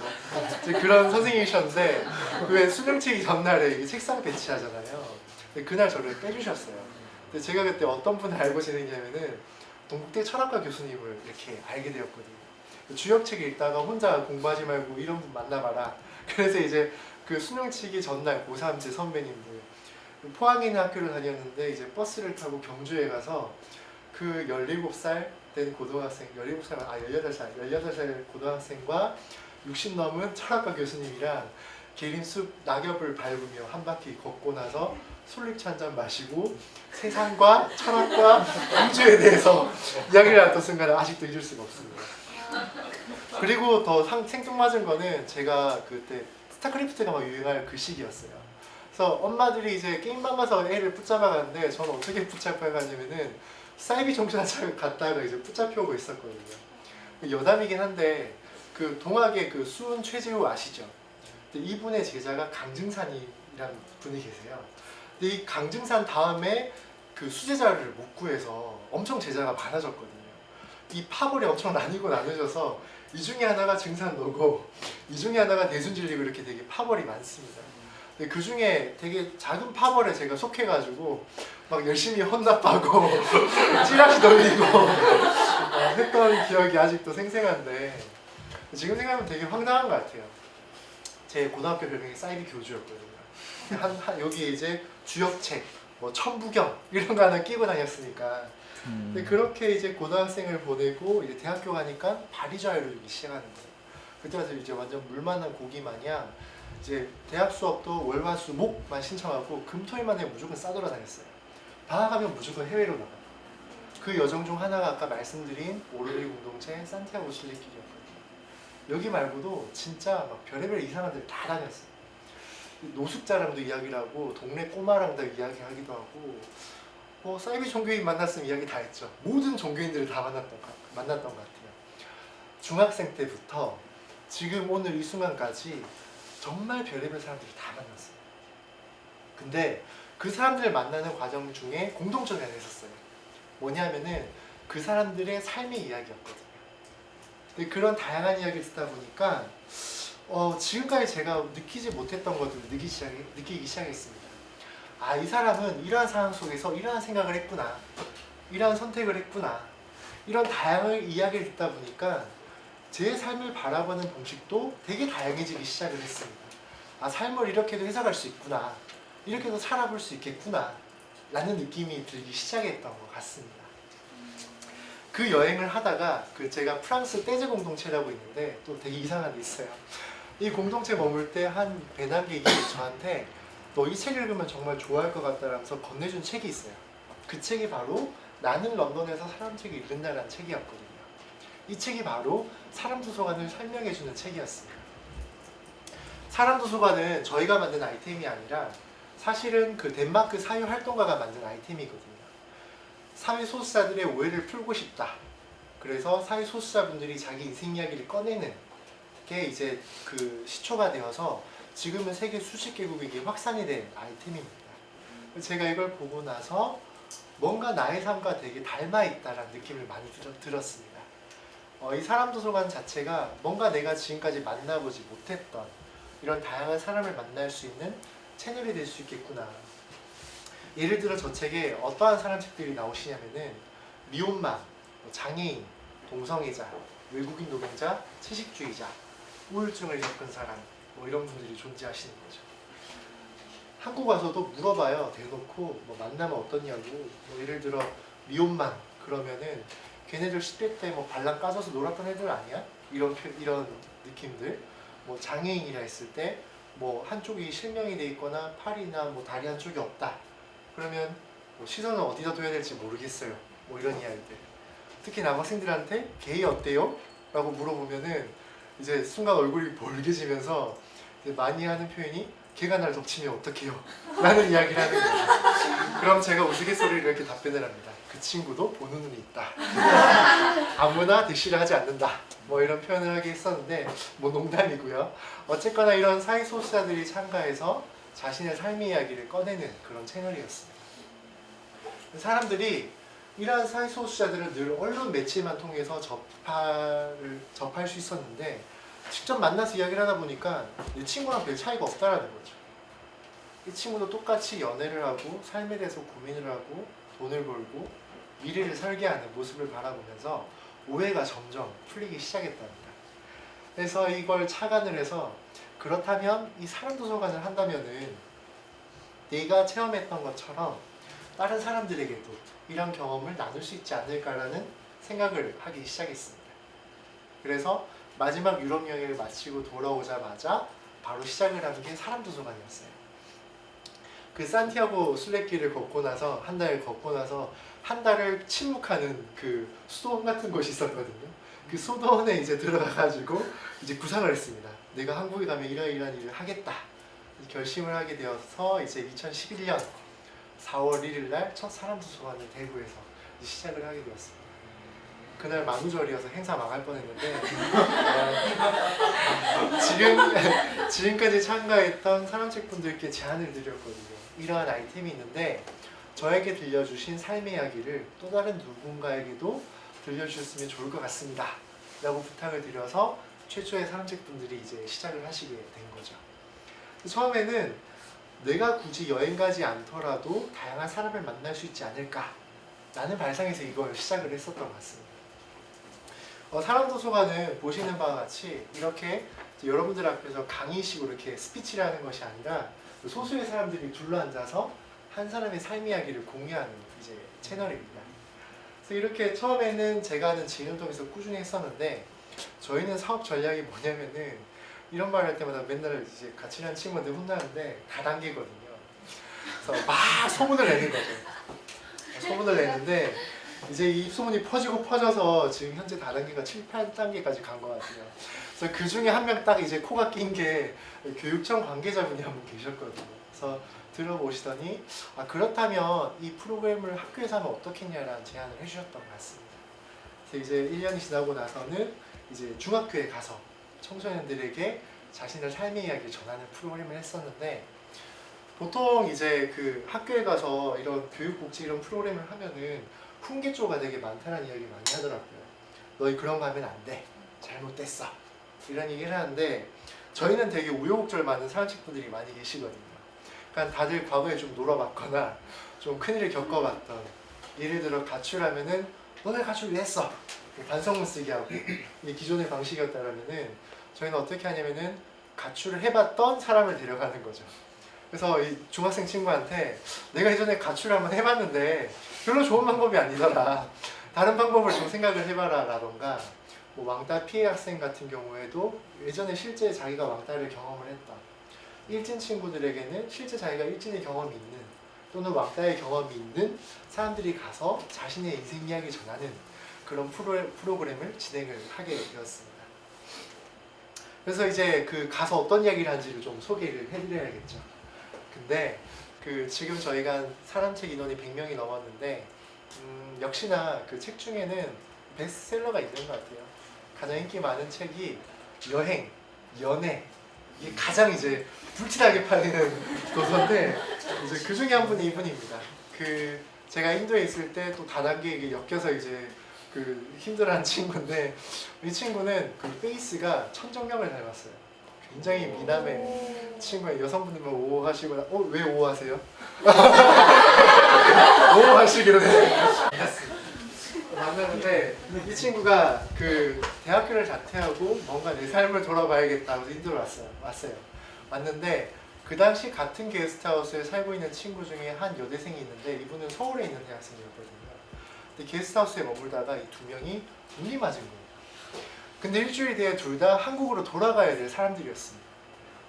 그런 선생님이셨는데 왜 수능치기 전날에 책상 배치하잖아요. 근데 그날 저를 빼주셨어요. 근데 제가 그때 어떤 분을 알고 지냈냐면은 동국대 철학과 교수님을 이렇게 알게 되었거든요. 주역책 읽다가 혼자 공부하지 말고 이런 분 만나봐라. 그래서 이제 그 수능치기 전날 고3 제 선배님들 포항에 있는 학교를 다녔는데 이제 버스를 타고 경주에 가서 그 17살 된 고등학생 18살 고등학생과 60 넘은 철학과 교수님이랑 계림숲 낙엽을 밟으며 한 바퀴 걷고 나서 솔잎차 한 잔 마시고 세상과 철학과 우주에 대해서 이야기를 나눴던 순간을 아직도 잊을 수가 없습니다. 그리고 더 생뚱맞은 거는 제가 그때 스타크래프트가 막 유행할 그 시기였어요. 그래서 엄마들이 이제 게임방 가서 애를 붙잡아가는데 저는 어떻게 붙잡아가냐면은 사이비 정신차를 갔다가 이제 붙잡혀오고 있었거든요. 여담이긴 한데 그 동학의 그 수은 최재우 아시죠? 근데 이분의 제자가 강증산이라는 분이 계세요. 근데 이 강증산 다음에 그 수제자를 못 구해서 엄청 제자가 많아졌거든요. 이 파벌이 엄청 나뉘고 나눠져서 이 중에 하나가 증산노고 이 중에 하나가 대순진리고 이렇게 되게 파벌이 많습니다. 근데 그 중에 되게 작은 파벌에 제가 속해가지고 막 열심히 혼납하고 찌라시 돌리고 했던 기억이 아직도 생생한데 지금 생각하면 되게 황당한 것 같아요. 제 고등학교 별명이 사이비 교주였거든요. 여기에 이제 주역책, 뭐 천부경 이런 거 하나 끼고 다녔으니까. 근데 그렇게 이제 고등학생을 보내고 이제 대학교 가니까 발이 자유를 주기 시작하는 거예요. 그때 와서 이제 완전 물 만난 고기 마냥 이제 대학 수업도 월화수목만 신청하고 금토일만 해 무조건 싸돌아다녔어요. 방학하면 무조건 해외로 나가요. 그 여정 중 하나가 아까 말씀드린 오르리 공동체 산티아고 순례길이었거든요. 여기 말고도 진짜 막 별의별 이상한 데를 다 다녔어요. 노숙자랑도 이야기를 하고 동네 꼬마랑도 이야기하기도 하고 뭐 사이비 종교인 만났으면 이야기 다 했죠. 모든 종교인들을 다 만났던 것 같아요. 중학생 때부터 지금 오늘 이 순간까지 정말 별의별 사람들을 다 만났어요. 근데 그 사람들을 만나는 과정 중에 공통점이 하나 있었어요. 뭐냐면은 그 사람들의 삶의 이야기였거든요. 근데 그런 다양한 이야기를 듣다 보니까 지금까지 제가 느끼지 못했던 것들을 느끼기 시작했습니다. 아, 이 사람은 이러한 상황 속에서 이러한 생각을 했구나, 이러한 선택을 했구나, 이런 다양한 이야기를 듣다 보니까 제 삶을 바라보는 방식도 되게 다양해지기 시작을 했습니다. 아, 삶을 이렇게도 해석할 수 있구나, 이렇게도 살아볼 수 있겠구나 라는 느낌이 들기 시작했던 것 같습니다. 그 여행을 하다가 제가 프랑스 떼제 공동체라고 있는데 또 되게 이상한 게 있어요. 이 공동체 머물 때 한 배낭객이 저한테 너 이 책 읽으면 정말 좋아할 것 같다라면서 건네준 책이 있어요. 그 책이 바로 나는 런던에서 사람 책을 읽는다라는 책이었거든요. 이 책이 바로 사람도서관을 설명해주는 책이었습니다. 사람도서관은 저희가 만든 아이템이 아니라 사실은 그 덴마크 사회활동가가 만든 아이템이거든요. 사회소수자들의 오해를 풀고 싶다. 그래서 사회소수자분들이 자기 인생 이야기를 꺼내는 게 이제 그 시초가 되어서 지금은 세계 수십 개국에 확산이 된 아이템입니다. 제가 이걸 보고 나서 뭔가 나의 삶과 되게 닮아있다라는 느낌을 많이 들었습니다. 이 사람도서관 자체가 뭔가 내가 지금까지 만나보지 못했던 이런 다양한 사람을 만날 수 있는 채널이 될 수 있겠구나. 예를 들어 저 책에 어떠한 사람 책들이 나오시냐면은 미혼마, 장애인, 동성애자, 외국인 노동자, 채식주의자, 우울증을 겪은 사람 뭐 이런 분들이 존재하시는 거죠. 한국 와서도 물어봐요. 대놓고 뭐 만나면 어떠냐고. 뭐 예를 들어 미혼만 그러면은 걔네들 10대 때 뭐 발랑 까져서 놀았던 애들 아니야? 이런 느낌들. 뭐 장애인이라 했을 때 뭐 한쪽이 실명이 돼 있거나 팔이나 뭐 다리 한쪽이 없다. 그러면 뭐 시선을 어디다 둬야 될지 모르겠어요. 뭐 이런 이야기들. 특히 남학생들한테 게이 어때요? 라고 물어보면은 이제 순간 얼굴이 벌개지면서 이제 많이 하는 표현이 걔가 날 덮치면 어떡해요? 라는 이야기를 하는 거죠. 그럼 제가 우스갯소리를 이렇게 답변을 합니다. 그 친구도 보는 눈이 있다. 아무나 대시를 하지 않는다. 뭐 이런 표현을 하게 했었는데 뭐 농담이고요. 어쨌거나 이런 사회소수자들이 참가해서 자신의 삶의 이야기를 꺼내는 그런 채널이었습니다. 사람들이 이러한 사회소수자들을 늘 언론 매체만 통해서 접할 수 있었는데 직접 만나서 이야기를 하다 보니까 이 친구랑 별 차이가 없다라는 거죠. 이 친구도 똑같이 연애를 하고 삶에 대해서 고민을 하고 돈을 벌고 미래를 설계하는 모습을 바라보면서 오해가 점점 풀리기 시작했답니다. 그래서 이걸 착안을 해서 그렇다면 이 사람도서관을 한다면은 내가 체험했던 것처럼 다른 사람들에게도 이런 경험을 나눌 수 있지 않을까라는 생각을 하기 시작했습니다. 그래서 마지막 유럽 여행을 마치고 돌아오자마자 바로 시작을 하는 게 사람도서관이었어요. 그 산티아고 순례길을 걷고 나서 한 달 걷고 나서 한 달을 침묵하는 그 수도원 같은 곳이 있었거든요. 그 수도원에 이제 들어가가지고 이제 구상을 했습니다. 내가 한국에 가면 이러한 일을 하겠다. 결심을 하게 되어서 이제 2011년 4월 1일 날 첫 사람도서관을 대구에서 시작을 하게 되었습니다. 그날 만우절이어서 행사 망할 뻔했는데 지금까지 참가했던 사람책분들께 제안을 드렸거든요. 이러한 아이템이 있는데 저에게 들려주신 삶의 이야기를 또 다른 누군가에게도 들려주셨으면 좋을 것 같습니다. 라고 부탁을 드려서 최초의 사람책분들이 이제 시작을 하시게 된 거죠. 처음에는 내가 굳이 여행 가지 않더라도 다양한 사람을 만날 수 있지 않을까 라는 발상에서 이걸 시작을 했었던 것 같습니다. 사람도서관은 보시는 바와 같이 이렇게 여러분들 앞에서 강의식으로 이렇게 스피치를 하는 것이 아니라 소수의 사람들이 둘러앉아서 한 사람의 삶 이야기를 공유하는 이제 채널입니다. 그래서 이렇게 처음에는 제가 하는 진흥동에서 꾸준히 했었는데 저희는 사업 전략이 뭐냐면은 이런 말 할 때마다 맨날 이제 같이 일하는 친구한테 혼나는데 다단계거든요. 그래서 막 소문을 내는 거죠. 소문을 내는데 이제 이 소문이 퍼지고 퍼져서 지금 현재 다단계가 7, 8단계까지 간 것 같아요. 그래서 그 중에 한 명 딱 이제 코가 낀 게 교육청 관계자분이 한 분 계셨거든요. 그래서 들어보시더니 아 그렇다면 이 프로그램을 학교에서 하면 어떻겠냐라는 제안을 해주셨던 것 같습니다. 그래서 이제 1년이 지나고 나서는 이제 중학교에 가서 청소년들에게 자신의 삶의 이야기를 전하는 프로그램을 했었는데 보통 이제 그 학교에 가서 이런 교육복지 이런 프로그램을 하면은 훈계조가 되게 많다는 이야기 많이 하더라고요. 너희 그런 거 하면 안 돼. 잘못됐어. 이런 얘기를 하는데 저희는 되게 우여곡절 많은 사람식분들이 많이 계시거든요. 그러니까 다들 과거에 좀 놀아봤거나 좀 큰일을 겪어봤던 예를 들어 가출하면은 너네 가출 왜 했어? 반성문 쓰게 하고 이게 기존의 방식이었다면은 저희는 어떻게 하냐면은 가출을 해봤던 사람을 데려가는 거죠. 그래서 이 중학생 친구한테 내가 예전에 가출을 한번 해봤는데 별로 좋은 방법이 아니더라. 다른 방법을 좀 생각을 해봐라 라던가 뭐 왕따 피해 학생 같은 경우에도 예전에 실제 자기가 왕따를 경험을 했다. 일진 친구들에게는 실제 자기가 일진의 경험이 있는 또는 왕따의 경험이 있는 사람들이 가서 자신의 인생 이야기 전하는 그런 프로그램을 진행을 하게 되었습니다. 그래서 이제 그 가서 어떤 이야기를 하는지를 좀 소개를 해드려야겠죠. 근데 그 지금 저희가 사람 책 인원이 100명이 넘었는데 역시나 그 책 중에는 베스트셀러가 있는 것 같아요. 가장 인기 많은 책이 여행, 연애 이게 가장 이제 불티나게 팔리는 도서인데 이제 그 중에 한 분이 이분입니다. 그 제가 인도에 있을 때 또 다단계에게 엮여서 이제 그 힘들어하는 친구인데 이 친구는 그 페이스가 천정명을 닮았어요. 굉장히 미남의 친구예요. 여성분들만 오하시거나 왜 오하세요? 오하시기로 만났는데 이 친구가 그 대학교를 자퇴하고 뭔가 내 삶을 돌아봐야겠다고 인도로 왔어요. 왔는데 그 당시 같은 게스트하우스에 살고 있는 친구 중에 한 여대생이 있는데 이분은 서울에 있는 대학생이었거든요. 근데 게스트하우스에 머물다가 이 두 명이 눈이 맞은 거예요. 근데 일주일 뒤에 둘 다 한국으로 돌아가야 될 사람들이었습니다.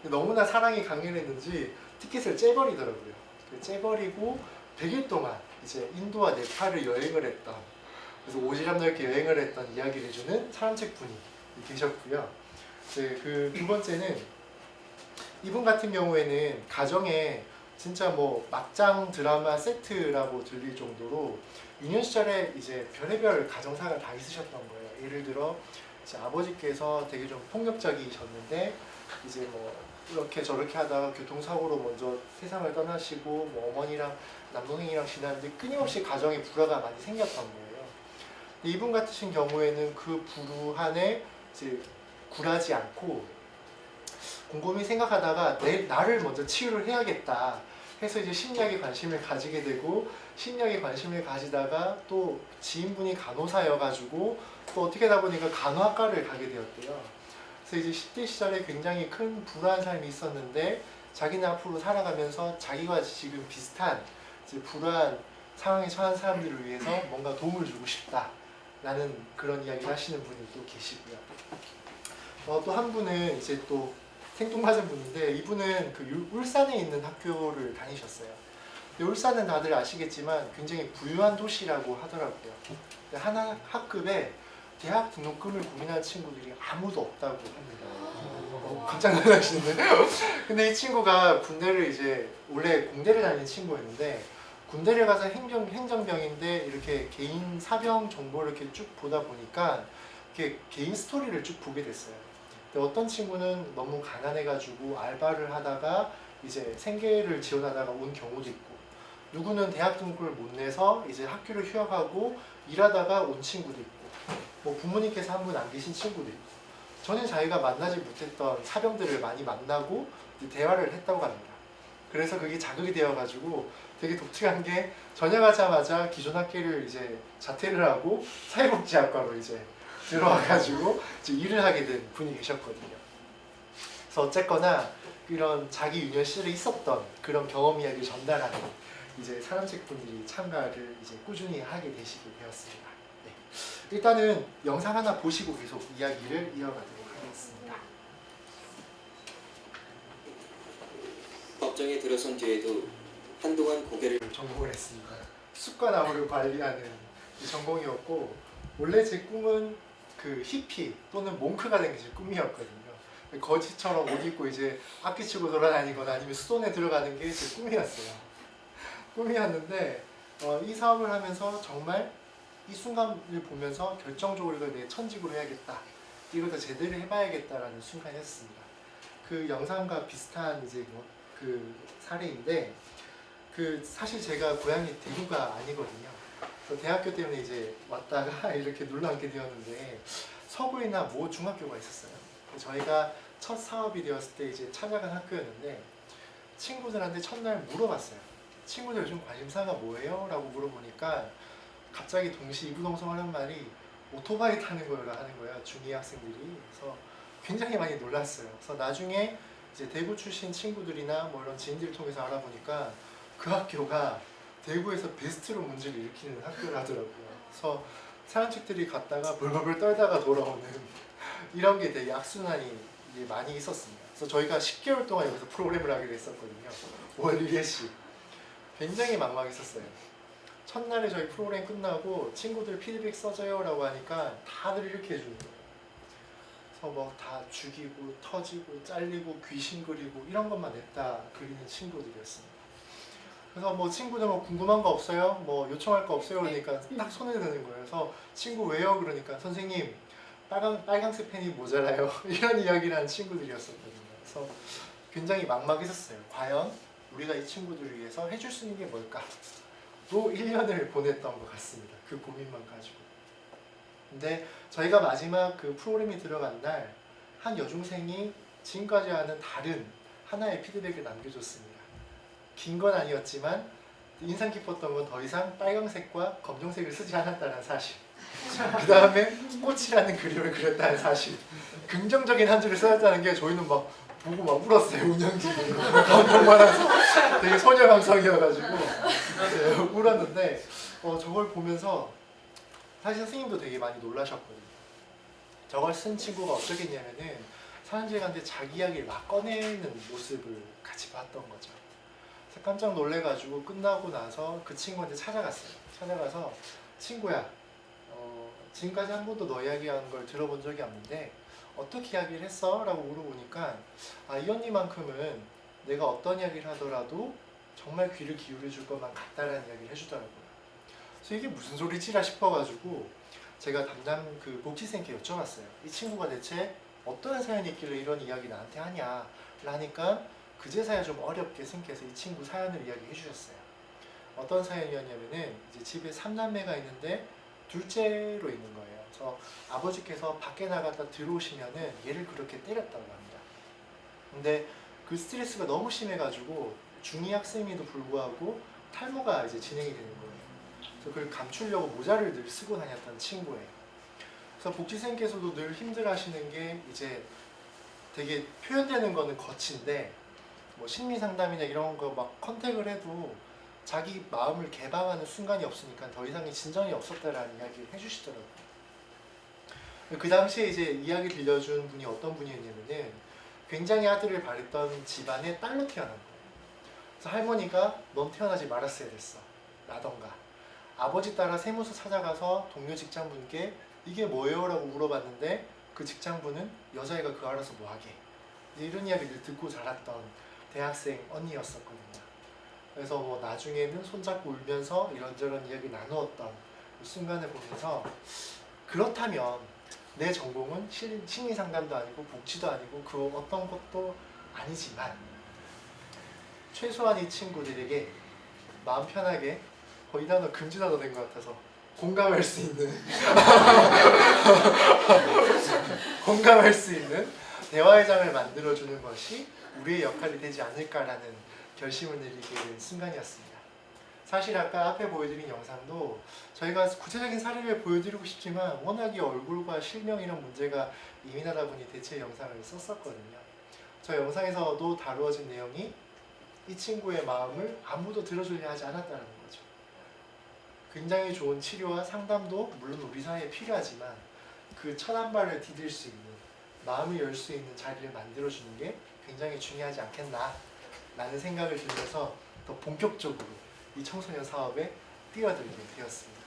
근데 너무나 사랑이 강렬했는지 티켓을 째버리더라고요. 째버리고 100일 동안 이제 인도와 네팔을 여행을 했던 그래서 오지랖 넓게 여행을 했던 이야기를 해주는 사람책 분이 계셨고요. 그 두 번째는 이분 같은 경우에는 가정에 진짜 뭐 막장 드라마 세트라고 들릴 정도로 유년 시절에 이제 별의별 가정사가 다 있으셨던 거예요. 예를 들어 이제 아버지께서 되게 좀 폭력적이셨는데 이제 뭐 이렇게 저렇게 하다가 교통사고로 먼저 세상을 떠나시고 뭐 어머니랑 남동생이랑 지나는데 끊임없이 가정에 불화가 많이 생겼던 거예요. 근데 이분 같으신 경우에는 그 불우한에 이제 굴하지 않고 곰곰이 생각하다가 나를 먼저 치유를 해야겠다 해서 이제 심리학에 관심을 가지게 되고 심리학에 관심을 가지다가 또 지인분이 간호사여가지고 또 어떻게 하다 보니까 간호학과를 가게 되었대요. 그래서 이제 10대 시절에 굉장히 큰 불우한 삶이 있었는데 자기는 앞으로 살아가면서 자기와 지금 비슷한 이제 불우한 상황에 처한 사람들을 위해서 뭔가 도움을 주고 싶다라는 그런 이야기를 하시는 분이 또 계시고요. 또 한 분은 이제 또 생뚱맞은 분인데 이분은 그 울산에 있는 학교를 다니셨어요. 울산은 다들 아시겠지만 굉장히 부유한 도시라고 하더라고요. 한 학급에 대학 등록금을 고민하는 친구들이 아무도 없다고 합니다. 깜짝 놀라시는데 근데 이 친구가 군대를 이제 원래 공대를 다니는 친구였는데 군대를 가서 행정병인데 이렇게 개인 사병 정보를 이렇게 쭉 보다 보니까 이렇게 개인 스토리를 쭉 보게 됐어요. 근데 어떤 친구는 너무 가난해가지고 알바를 하다가 이제 생계를 지원하다가 온 경우도 있고 누구는 대학 등록금을 못 내서 이제 학교를 휴학하고 일하다가 온 친구도 있고 뭐 부모님께서 한 분 안 계신 친구도 있고 저는 자기가 만나지 못했던 사병들을 많이 만나고 대화를 했다고 합니다. 그래서 그게 자극이 되어가지고 되게 독특한 게 전역하자마자 기존 학교를 이제 자퇴를 하고 사회복지학과로 이제 들어와가지고 이제 일을 하게 된 분이 계셨거든요. 그래서 어쨌거나 이런 자기 유년 시절에 있었던 그런 경험 이야기를 전달하는 이제 사람책 분들이 참가를 이제 꾸준히 하게 되시게 되었습니다. 네. 일단은 영상 하나 보시고 계속 이야기를 이어가도록 하겠습니다. 법정에 들어선 뒤에도 한동안 고개를 전공을 했습니다. 숲과 나무를 관리하는 이 전공이었고 원래 제 꿈은 그 히피 또는 몽크가 되는 게 제 꿈이었거든요. 거지처럼 옷 입고 이제 악기 치고 돌아다니거나 아니면 수도원에 들어가는 게 제 꿈이었어요. 꿈이었는데 이 사업을 하면서 정말 이 순간을 보면서 결정적으로 이걸 내 천직으로 해야겠다. 이걸 더 제대로 해봐야겠다라는 순간이었습니다. 그 영상과 비슷한 이제 그 사례인데 그 사실 제가 고향이 대구가 아니거든요. 그래서 대학교 때문에 이제 왔다가 이렇게 눌러앉게 되었는데 서구이나 모 중학교가 있었어요. 저희가 첫 사업이 되었을 때 이제 찾아간 학교였는데 친구들한테 첫날 물어봤어요. 친구들 요즘 관심사가 뭐예요? 라고 물어보니까 갑자기 동시 이구동성하는 말이 오토바이 타는 거라 하는 거예요. 중2 학생들이. 그래서 굉장히 많이 놀랐어요. 그래서 나중에 이제 대구 출신 친구들이나 뭐 이런 지인들을 통해서 알아보니까 그 학교가 대구에서 베스트로 문제를 일으키는 학교라더라고요. 그래서 사람들이 갔다가 벌벌벌 떨다가 돌아오는 이런 게 되게 악순환이 많이 있었습니다. 그래서 저희가 10개월 동안 여기서 프로그램을 하기로 했었거든요. 월 1회씩. 굉장히 막막했었어요. 첫날에 저희 프로그램 끝나고 친구들 피드백 써줘요 라고 하니까 다들 이렇게 해주는 거예요. 그래서 뭐 다 죽이고 터지고 잘리고 귀신 그리고 이런 것만 냈다 그리는 친구들이었습니다. 그래서 뭐 친구들 뭐 궁금한 거 없어요? 뭐 요청할 거 없어요? 그러니까 딱 손을 드는 거예요. 그래서 친구 왜요? 그러니까 선생님 빨강색 펜이 모자라요. 이런 이야기를 하는 친구들이었었거든요. 그래서 굉장히 막막했었어요. 과연 우리가 이 친구들을 위해서 해줄 수 있는 게 뭘까? 또 1년을 보냈던 것 같습니다. 그 고민만 가지고. 근데 저희가 마지막 그 프로그램이 들어간 날 한 여중생이 지금까지 하는 다른 하나의 피드백을 남겨줬습니다. 긴 건 아니었지만 인상 깊었던 건 더 이상 빨강색과 검정색을 쓰지 않았다는 사실. 그 다음에 꽃이라는 그림을 그렸다는 사실. 긍정적인 한 줄을 써였다는 게 저희는 막 보고 막 울었어요. 운영진이 감동받아서 되게 소녀 감성이어가지고 네, 울었는데 저걸 보면서 사실 선생님도 되게 많이 놀라셨거든요. 저걸 쓴 친구가 어떻게 했냐면은 사람들한테 자기 이야기를 막 꺼내는 모습을 같이 봤던 거죠. 그래서 깜짝 놀래가지고 끝나고 나서 그 친구한테 찾아갔어요. 찾아가서 친구야, 지금까지 한 번도 너 이야기하는 걸 들어본 적이 없는데 어떻게 이야기를 했어? 라고 물어보니까 이 언니만큼은 내가 어떤 이야기를 하더라도 정말 귀를 기울여 줄 것만 같다라는 이야기를 해주더라고요. 그래서 이게 무슨 소리지라 싶어가지고 제가 담당 그 복지생께 여쭤봤어요. 이 친구가 대체 어떤 사연이 있길래 이런 이야기 나한테 하냐 하니까 그제서야 좀 어렵게 생겨서 이 친구 사연을 이야기해 주셨어요. 어떤 사연이었냐면은 이제 집에 3남매가 있는데 둘째로 있는 거예요. 그래서 아버지께서 밖에 나갔다 들어오시면은 얘를 그렇게 때렸다고 합니다. 근데 그 스트레스가 너무 심해가지고 중2 학생임에도 불구하고 탈모가 이제 진행이 되는 거예요. 그래서 그걸 감추려고 모자를 늘 쓰고 다녔던 친구예요. 그래서 복지생께서도 늘 힘들어하시는 게 이제 되게 표현되는 거는 거친데 뭐 심리 상담이나 이런 거 막 컨택을 해도 자기 마음을 개방하는 순간이 없으니까 더 이상의 진전이 없었다라는 이야기를 해주시더라고요. 그 당시에 이제 이야기 들려준 분이 어떤 분이었냐면은 굉장히 아들을 바랬던 집안의 딸로 태어난 거예요. 그래서 할머니가 넌 태어나지 말았어야 됐어 라던가 아버지 따라 세무서 찾아가서 동료 직장분께 이게 뭐예요? 라고 물어봤는데 그 직장분은 여자애가 그거 알아서 뭐하게 이런 이야기를 듣고 자랐던 대학생 언니였었거든요. 그래서 뭐 나중에는 손잡고 울면서 이런저런 이야기 나누었던 그 순간을 보면서 그렇다면 내 전공은 심리상담도 아니고 복지도 아니고 그 어떤 것도 아니지만 최소한 이 친구들에게 마음 편하게 이 단어 금지 단어 된 것 같아서 공감할 수 있는 공감할 수 있는 대화의 장을 만들어주는 것이 우리의 역할이 되지 않을까라는 결심을 내리게 된 순간이었습니다. 사실 아까 앞에 보여드린 영상도 저희가 구체적인 사례를 보여드리고 싶지만 워낙에 얼굴과 실명 이런 문제가 예민하다 보니 대체 영상을 썼었거든요. 저 영상에서도 다루어진 내용이 이 친구의 마음을 아무도 들어주려 하지 않았다는 거죠. 굉장히 좋은 치료와 상담도 물론 우리 사회에 필요하지만 그 첫 한 발을 디딜 수 있는 마음을 열 수 있는 자리를 만들어주는 게 굉장히 중요하지 않겠나 라는 생각을 들면서 더 본격적으로 이 청소년 사업에 뛰어들게 되었습니다.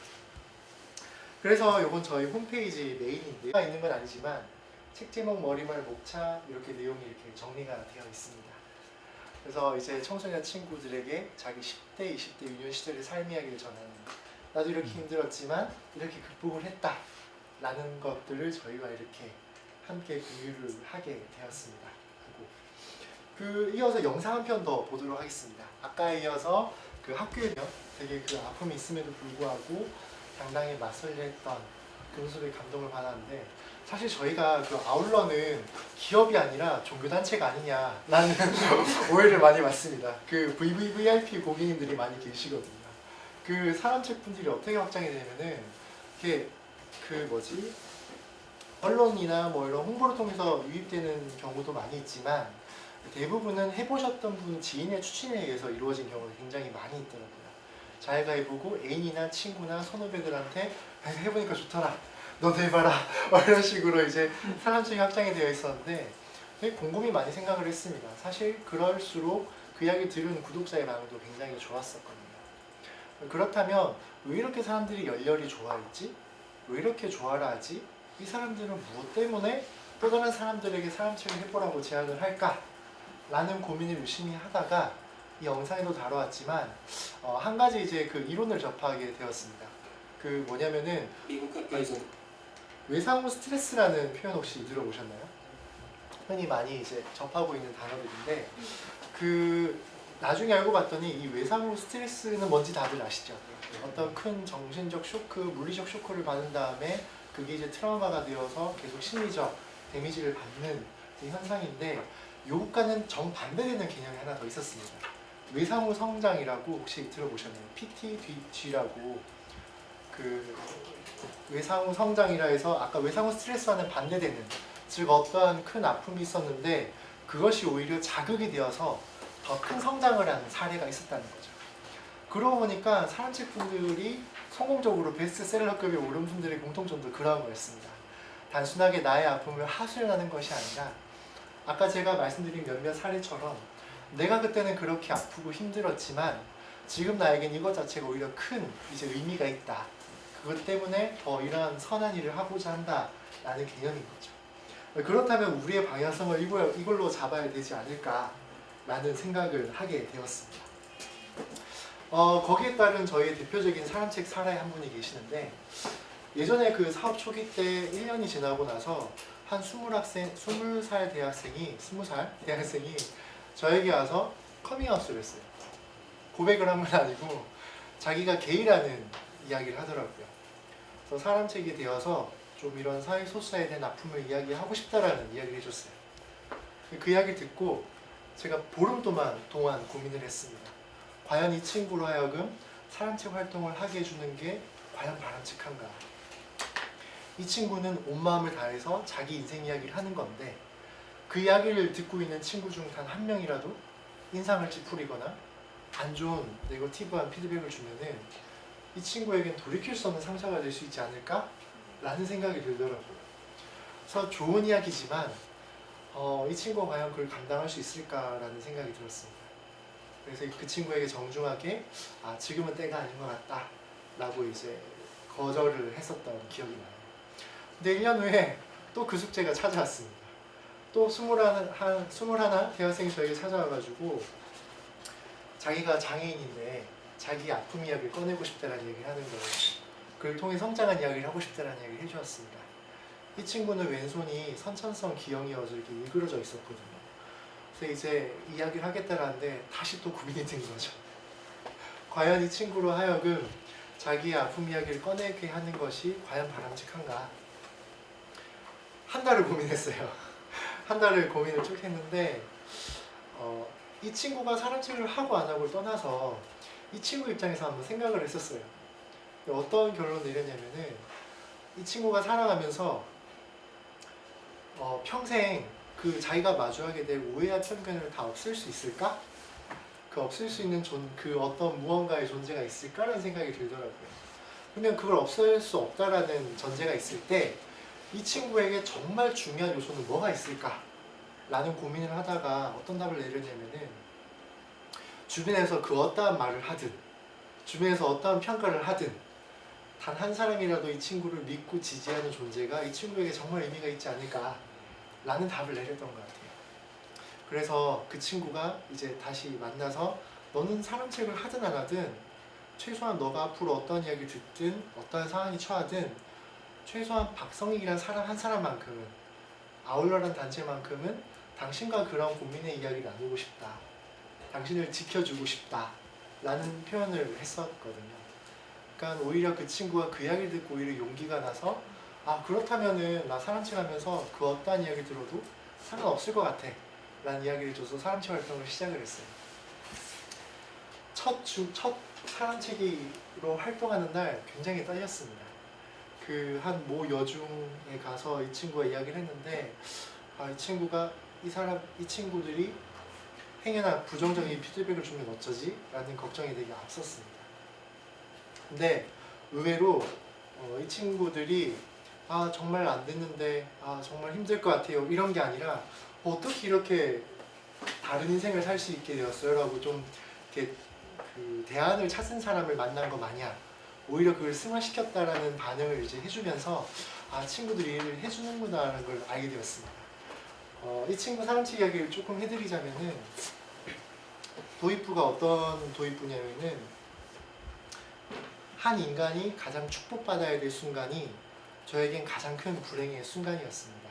그래서 이건 저희 홈페이지 메인인데요. 있는 건 아니지만 책 제목, 머리말, 목차 이렇게 내용이 이렇게 정리가 되어 있습니다. 그래서 이제 청소년 친구들에게 자기 10대, 20대 유년 시절의 삶 이야기를 전하는, 나도 이렇게 힘들었지만 이렇게 극복을 했다 라는 것들을 저희가 이렇게 함께 공유를 하게 되었습니다. 이어서 영상 한 편 더 보도록 하겠습니다. 아까에 이어서 그 학교에서 되게 그 아픔이 있음에도 불구하고 당당히 맞설려 했던 그 모습에 감동을 받았는데, 사실 저희가 그 아울러는 기업이 아니라 종교단체가 아니냐라는 오해를 많이 받습니다. 그 VVVIP 고객님들이 많이 계시거든요. 그 사람책 분들이 어떻게 확장이 되냐면은 이게 언론이나 뭐 이런 홍보를 통해서 유입되는 경우도 많이 있지만, 대부분은 해보셨던 분 지인의 추천에 의해서 이루어진 경우가 굉장히 많이 있더라고요. 자기가 해보고 애인이나 친구나 선후배들한테 해보니까 좋더라, 너도 해봐라 이런 식으로 이제 사람책이 확장이 되어 있었는데, 되게 곰곰이 많이 생각을 했습니다. 사실 그럴수록 그 이야기 들은 구독자의 반응도 굉장히 좋았었거든요. 그렇다면 왜 이렇게 사람들이 열렬히 좋아했지? 왜 이렇게 좋아라 하지? 이 사람들은 무엇 때문에 또 다른 사람들에게 사람책을 해보라고 제안을 할까? 라는 고민을 유심히 하다가 이 영상에도 다뤄왔지만 한 가지 이제 그 이론을 접하게 되었습니다. 그 뭐냐면은 미국 학교에서 외상후 스트레스라는 표현 혹시 들어보셨나요? 흔히 많이 이제 접하고 있는 단어들인데, 그 나중에 알고 봤더니 이 외상후 스트레스는 뭔지 다들 아시죠? 어떤 큰 정신적 쇼크, 물리적 쇼크를 받은 다음에 그게 이제 트라우마가 되어서 계속 심리적 데미지를 받는 현상인데, 요것과는 정반대되는 개념이 하나 더 있었습니다. 외상후 성장이라고 혹시 들어보셨나요? PTDG라고, 그 외상후 성장이라 해서 아까 외상후 스트레스와는 반대되는, 즉 어떠한 큰 아픔이 있었는데 그것이 오히려 자극이 되어서 더 큰 성장을 하는 사례가 있었다는 거죠. 그러고 보니까 사람책 분들이 성공적으로 베스트셀러급에 오른 분들의 공통점도 그러한 거였습니다. 단순하게 나의 아픔을 하소연하는 것이 아니라, 아까 제가 말씀드린 몇몇 사례처럼 내가 그때는 그렇게 아프고 힘들었지만 지금 나에겐 이것 자체가 오히려 큰 이제 의미가 있다. 그것 때문에 더 이러한 선한 일을 하고자 한다 라는 개념인 거죠. 그렇다면 우리의 방향성을 이걸로 잡아야 되지 않을까 라는 생각을 하게 되었습니다. 거기에 따른 저희의 대표적인 사람책 사례 한 분이 계시는데, 예전에 그 사업 초기 때 1년이 지나고 나서 한 20살 대학생이 저에게 와서 커밍아웃을 했어요. 고백을 한 건 아니고 자기가 게이라는 이야기를 하더라고요. 그래서 사람책이 되어서 좀 이런 사회소수자에 대한 아픔을 이야기하고 싶다라는 이야기를 해줬어요. 그 이야기를 듣고 제가 보름 동안 고민을 했습니다. 과연 이 친구로 하여금 사람책 활동을 하게 해주는 게 과연 바람직한가? 이 친구는 온 마음을 다해서 자기 인생 이야기를 하는 건데, 그 이야기를 듣고 있는 친구 중 단 한 명이라도 인상을 찌푸리거나 안 좋은 네거티브한 피드백을 주면은 이 친구에겐 돌이킬 수 없는 상처가 될 수 있지 않을까? 라는 생각이 들더라고요. 그래서 좋은 이야기지만 이 친구가 과연 그걸 감당할 수 있을까라는 생각이 들었습니다. 그래서 그 친구에게 정중하게 지금은 때가 아닌 것 같다 라고 이제 거절을 했었던 기억이 나요. 근데 1년 후에 또 그 숙제가 찾아왔습니다. 또 21 대학생이 저에게 찾아와가지고 자기가 장애인인데 자기 아픔 이야기를 꺼내고 싶다라는 얘기를 하는 거예요. 그걸 통해 성장한 이야기를 하고 싶다라는 이야기를 해주었습니다. 이 친구는 왼손이 선천성 기형이어서 이렇게 일그러져 있었거든요. 그래서 이제 이야기를 하겠다라는데 다시 또 고민이 든 거죠. 과연 이 친구로 하여금 자기의 아픔 이야기를 꺼내게 하는 것이 과연 바람직한가? 한 달을 고민했어요. 한 달을 고민을 쭉 했는데 이 친구가 사람책을 하고 안 하고를 떠나서 이 친구 입장에서 한번 생각을 했었어요. 어떤 결론을 내렸냐면은, 이 친구가 살아가면서 평생 그 자기가 마주하게 될 오해와 편견을 다 없앨 수 있을까? 그 없앨 수 있는 그 어떤 무언가의 존재가 있을까라는 생각이 들더라고요. 그러면 그걸 없앨 수 없다라는 전제가 있을 때 이 친구에게 정말 중요한 요소는 뭐가 있을까? 라는 고민을 하다가 어떤 답을 내렸냐면은, 주변에서 그 어떠한 말을 하든 주변에서 어떠한 평가를 하든 단 한 사람이라도 이 친구를 믿고 지지하는 존재가 이 친구에게 정말 의미가 있지 않을까라는 답을 내렸던 것 같아요. 그래서 그 친구가 이제 다시 만나서 너는 사람책을 하든 안 하든 최소한 너가 앞으로 어떤 이야기를 듣든 어떠한 상황이 처하든 최소한 박성익이라는 사람 한 사람만큼은 아울러란 단체만큼은 당신과 그런 고민의 이야기를 나누고 싶다. 당신을 지켜주고 싶다. 라는 표현을 했었거든요. 그러니까 오히려 그 친구가 그 이야기를 듣고 오히려 용기가 나서 아 그렇다면은 나 사람책 하면서 그 어떠한 이야기 들어도 상관없을 것 같아. 라는 이야기를 줘서 사람책 활동을 시작을 했어요. 첫 사람책으로 활동하는 날 굉장히 떨렸습니다. 그 한 모 여중에 가서 이 친구가 이야기를 했는데 이 친구가 이 친구들이 행여나 부정적인 피드백을 주면 어쩌지? 라는 걱정이 되게 앞섰습니다. 근데 의외로 이 친구들이 정말 안 됐는데 정말 힘들 것 같아요 이런 게 아니라 어떻게 이렇게 다른 인생을 살 수 있게 되었어요? 라고 좀 이렇게 그 대안을 찾은 사람을 만난 거 마냥 오히려 그걸 승화시켰다라는 반응을 이제 해주면서 친구들이 일을 해주는구나라는 걸 알게 되었습니다. 이 친구 사람책 이야기를 조금 해드리자면은 도입부가 어떤 도입부냐면은 한 인간이 가장 축복받아야 될 순간이 저에겐 가장 큰 불행의 순간이었습니다.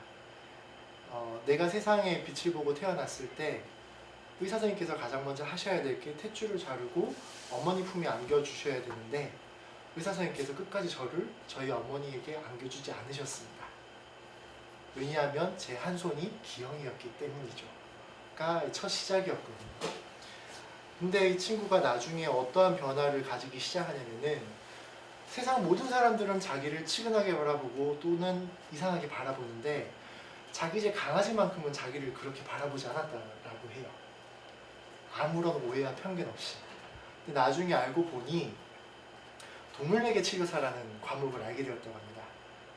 내가 세상에 빛을 보고 태어났을 때 의사 선생님께서 가장 먼저 하셔야 될 게 탯줄을 자르고 어머니 품에 안겨주셔야 되는데 의사 선생님께서 끝까지 저를 저희 어머니에게 안겨주지 않으셨습니다. 왜냐하면 제 한 손이 기형이었기 때문이죠. 가 첫 시작이었거든요. 근데 이 친구가 나중에 어떠한 변화를 가지기 시작하냐면은 세상 모든 사람들은 자기를 치근하게 바라보고 또는 이상하게 바라보는데 자기 제 강아지만큼은 자기를 그렇게 바라보지 않았다라고 해요. 아무런 오해와 편견 없이. 근데 나중에 알고 보니 동물내개 치료사라는 과목을 알게 되었다고 합니다.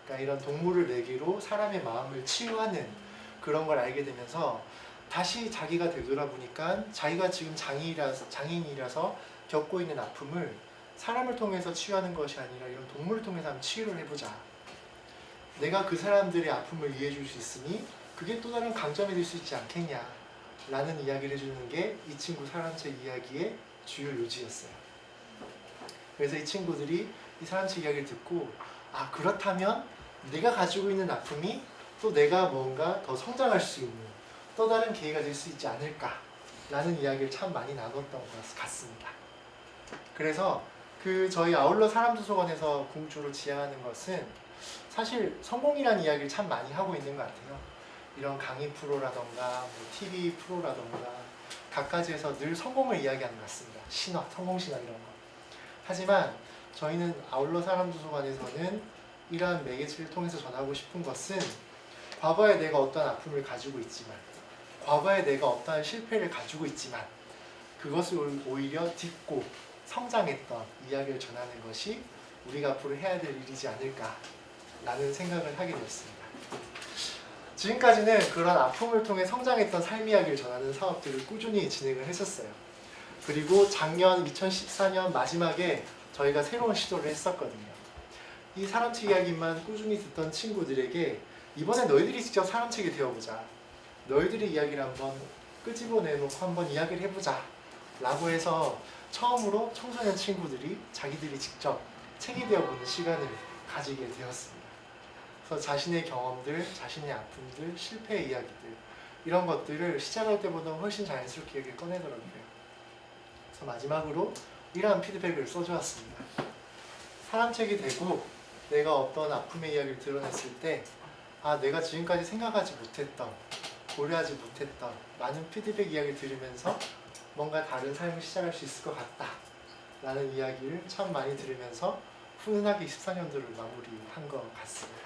그러니까 이런 동물을 내기로 사람의 마음을 치유하는 그런 걸 알게 되면서 다시 자기가 되돌아보니까 자기가 지금 장애인이라서 겪고 있는 아픔을 사람을 통해서 치유하는 것이 아니라 이런 동물을 통해서 한번 치유를 해보자. 내가 그 사람들의 아픔을 이해해 줄 수 있으니 그게 또 다른 강점이 될 수 있지 않겠냐 라는 이야기를 해주는 게 이 친구 사람책 이야기의 주요 요지였어요. 그래서 이 친구들이 이 사람책 이야기를 듣고 그렇다면 내가 가지고 있는 아픔이 또 내가 뭔가 더 성장할 수 있는 또 다른 계기가 될 수 있지 않을까 라는 이야기를 참 많이 나눴던 것 같습니다. 그래서 저희 아울러 사람도서관에서 궁극적으로 지향하는 것은 사실 성공이라는 이야기를 참 많이 하고 있는 것 같아요. 이런 강의 프로라던가 TV 프로라던가 각가지에서 늘 성공을 이야기하는 것 같습니다. 신화, 성공신화 이런 거. 하지만 저희는 아울러 사람도서관에서는 이러한 매개체를 통해서 전하고 싶은 것은 과거에 내가 어떠한 아픔을 가지고 있지만 과거에 내가 어떠한 실패를 가지고 있지만 그것을 오히려 딛고 성장했던 이야기를 전하는 것이 우리가 앞으로 해야 될 일이지 않을까라는 생각을 하게 되었습니다. 지금까지는 그런 아픔을 통해 성장했던 삶 이야기를 전하는 사업들을 꾸준히 진행을 했었어요. 그리고 작년 2014년 마지막에 저희가 새로운 시도를 했었거든요. 이 사람책 이야기만 꾸준히 듣던 친구들에게 이번에 너희들이 직접 사람책이 되어보자. 너희들의 이야기를 한번 끄집어내놓고 한번 이야기를 해보자. 라고 해서 처음으로 청소년 친구들이 자기들이 직접 책이 되어보는 시간을 가지게 되었습니다. 그래서 자신의 경험들, 자신의 아픔들, 실패의 이야기들 이런 것들을 시작할 때보다 훨씬 자연스럽게 얘기를 꺼내더라고요. 그래서 마지막으로 이러한 피드백을 써주었습니다. 사람책이 되고 내가 어떤 아픔의 이야기를 드러냈을 때 내가 지금까지 생각하지 못했던, 고려하지 못했던 많은 피드백 이야기를 들으면서 뭔가 다른 삶을 시작할 수 있을 것 같다 라는 이야기를 참 많이 들으면서 훈훈하게 24년도를 마무리한 것 같습니다.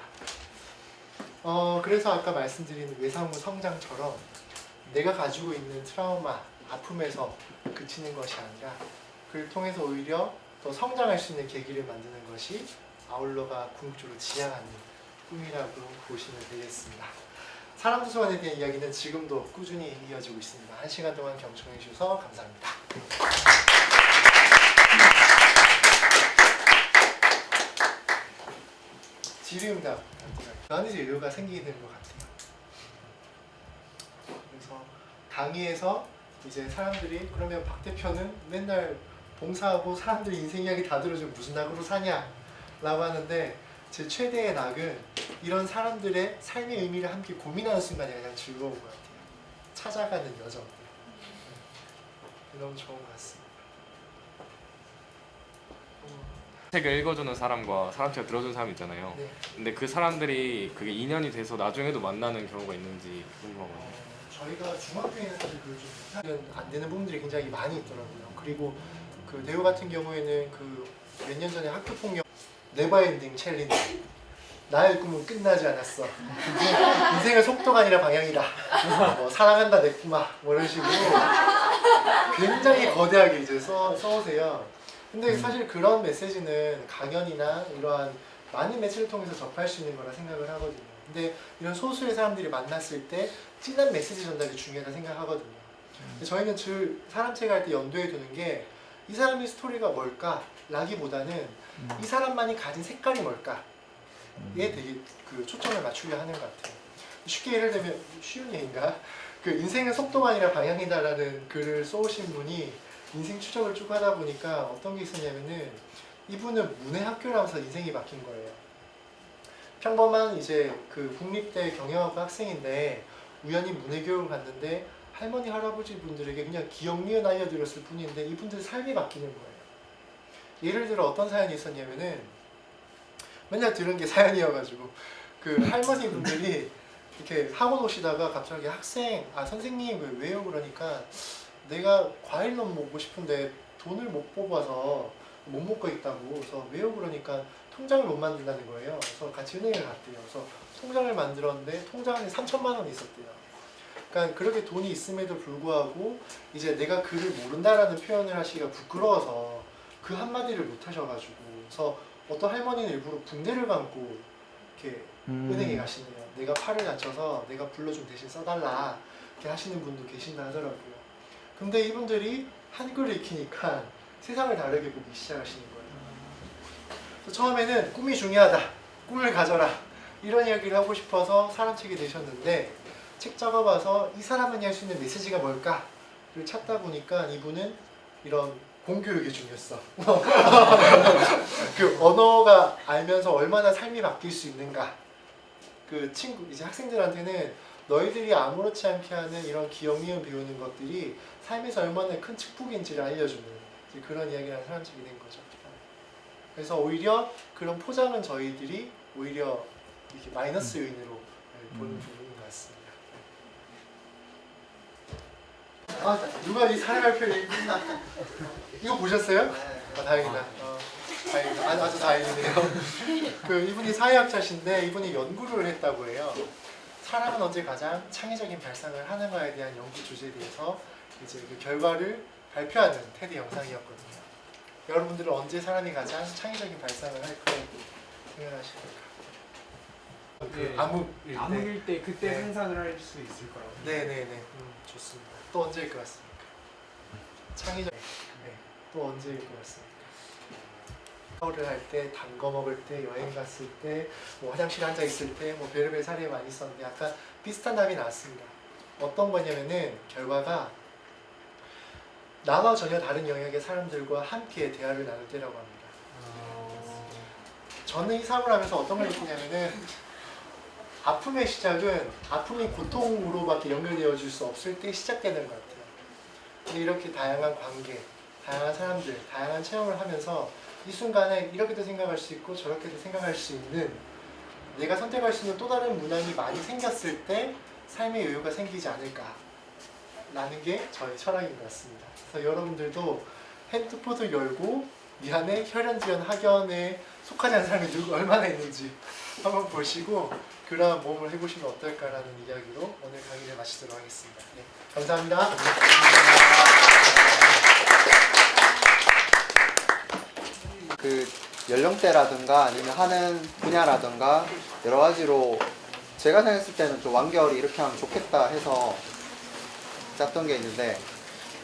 그래서 아까 말씀드린 외상후 성장처럼 내가 가지고 있는 트라우마, 아픔에서 그치는 것이 아니라 그를 통해서 오히려 더 성장할 수 있는 계기를 만드는 것이 아울러가 궁극적으로 지향하는 꿈이라고 보시면 되겠습니다. 사람 도서관에 대한 이야기는 지금도 꾸준히 이어지고 있습니다. 1시간 동안 경청해 주셔서 감사합니다. 질의응답 그 안에서 여유가 생기게 되는 것 같아요. 그래서 강의에서 이제 사람들이 그러면 박 대표는 맨날 봉사하고 사람들 인생 이야기 다 들어주면 무슨 낙으로 사냐? 라고 하는데 제 최대의 낙은 이런 사람들의 삶의 의미를 함께 고민하는 순간이 가장 즐거운 것 같아요. 찾아가는 여정. 너무 좋은 것 같습니다. 책을 읽어주는 사람과 사람책 들어주는 사람 있잖아요. 네. 근데 그 사람들이 그게 인연이 돼서 나중에도 만나는 경우가 있는지 궁금하거든요. 저희가 중학교에는 사실 그안 되는 부분들이 굉장히 많이 있더라고요. 그리고 그 대우 같은 경우에는 그 몇 년 전에 학교 폭력 네버엔딩 챌린지 나의 꿈은 끝나지 않았어. 인생은 속도가 아니라 방향이다. 뭐 사랑한다 내 꿈아. 뭐 이런 식으로 굉장히 거대하게 이제 써오세요. 근데 사실 그런 메시지는 강연이나 이러한 많은 매체를 통해서 접할 수 있는 거라 생각을 하거든요. 근데 이런 소수의 사람들이 만났을 때 진한 메시지 전달이 중요하다 생각하거든요. 근데 저희는 늘 사람 책 할 때 염두에 두는 게 이 사람의 스토리가 뭘까? 라기보다는 이 사람만이 가진 색깔이 뭘까? 에 되게 그 초점을 맞추려 하는 것 같아요. 쉽게 예를 들면 쉬운 얘기인가? 그 인생은 속도가 아니라 방향이다라는 글을 써오신 분이 인생 추적을 쭉 하다 보니까 어떤 게 있었냐면은 이분은 문해학교라면서 인생이 바뀐 거예요. 평범한 이제 그 국립대 경영학과 학생인데 우연히 문해교육을 갔는데 할머니 할아버지 분들에게 그냥 기억 니은 알려드렸을 뿐인데 이분들 삶이 바뀌는 거예요. 예를 들어 어떤 사연이 있었냐면은 맨날 들은 게 사연이어가지고 그 할머니 분들이 이렇게 학원 오시다가 갑자기 선생님 왜요? 그러니까 내가 과일 너무 먹고 싶은데 돈을 못 뽑아서 못 먹고 있다고. 그래서 왜요? 그러니까 통장을 못 만든다는 거예요. 그래서 같이 은행에 갔대요. 그래서 통장을 만들었는데 통장 안에 3천만 원이 있었대요. 그러니까 그렇게 돈이 있음에도 불구하고 이제 내가 글을 모른다라는 표현을 하시기가 부끄러워서 그 한마디를 못 하셔가지고 그래서 어떤 할머니는 일부러 붕대를 감고 이렇게 은행에 가시네요. 내가 팔을 다쳐서 내가 불러 좀 대신 써달라 이렇게 하시는 분도 계신다 하더라고요. 근데 이분들이 한글을 익히니까 세상을 다르게 보기 시작하시는 거예요. 그래서 처음에는 꿈이 중요하다, 꿈을 가져라 이런 이야기를 하고 싶어서 사람책이 되셨는데 책 작업와서 이 사람만이 할 수 있는 메시지가 뭘까를 찾다 보니까 이분은 이런 공교육의 중요성 그 언어가 알면서 얼마나 삶이 바뀔 수 있는가 그 친구 이제 학생들한테는 너희들이 아무렇지 않게 하는 이런 기억 니은 배우는 것들이 삶에서 얼마나 큰 축복인지를 알려주는 이제 그런 이야기를 하는 사람들이 된 거죠. 그래서 오히려 그런 포장은 저희들이 오히려 이렇게 마이너스 요인으로 보는 부분인 것 같습니다. 아 누가 이 사회발표 이거 보셨어요? 아, 다행이다. 다행이다. 아주 다행이네요. 그 이분이 사회학자신데 이분이 연구를 했다고 해요. 사람은 언제 가장 창의적인 발상을 하는가에 대한 연구 주제에 대해서 이제 그 결과를 발표하는 테드 영상이었거든요. 여러분들은 언제 사람이 가장 창의적인 발상을 할 거라고 생각하십니까? 그 암흑일 때 그때 네. 상상을 할 수 있을 거라고. 네네네. 좋습니다. 또 언제일 것 같습니까? 창의적. 네. 또 언제일 것 같습니까? 샤워를 할 때, 단 거 먹을 때, 여행 갔을 때, 뭐 화장실 앉아 있을 때, 뭐 별의별 사례 많이 있었는데 약간 비슷한 답이 나왔습니다. 어떤 거냐면은 결과가 나와 전혀 다른 영역의 사람들과 함께 대화를 나눌 때라고 합니다. 저는 이 사업을 하면서 어떤 걸 느끼냐면은 아픔의 시작은 아픔이 고통으로밖에 연결되어질 수 없을 때 시작되는 것 같아요. 근데 이렇게 다양한 관계, 다양한 사람들, 다양한 체험을 하면서 이 순간에 이렇게도 생각할 수 있고 저렇게도 생각할 수 있는 내가 선택할 수 있는 또 다른 문항이 많이 생겼을 때 삶의 여유가 생기지 않을까 라는 게 저의 철학인 것 같습니다. 그래서 여러분들도 핸드폰을 열고 이 안에 혈연지연 학연에 속하지 않은 사람이 누구 얼마나 있는지 한번 보시고 그러한 모험을 해보시면 어떨까라는 이야기로 오늘 강의를 마치도록 하겠습니다. 네, 감사합니다. 그 연령대라든가 아니면 하는 분야라든가 여러 가지로 제가 생각했을 때는 좀 완결이 이렇게 하면 좋겠다 해서 짰던 게 있는데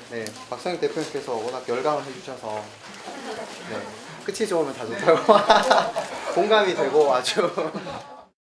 네, 박성익 대표님께서 워낙 열강을 해주셔서 네, 끝이 좋으면 다 좋다고 공감이 되고 아주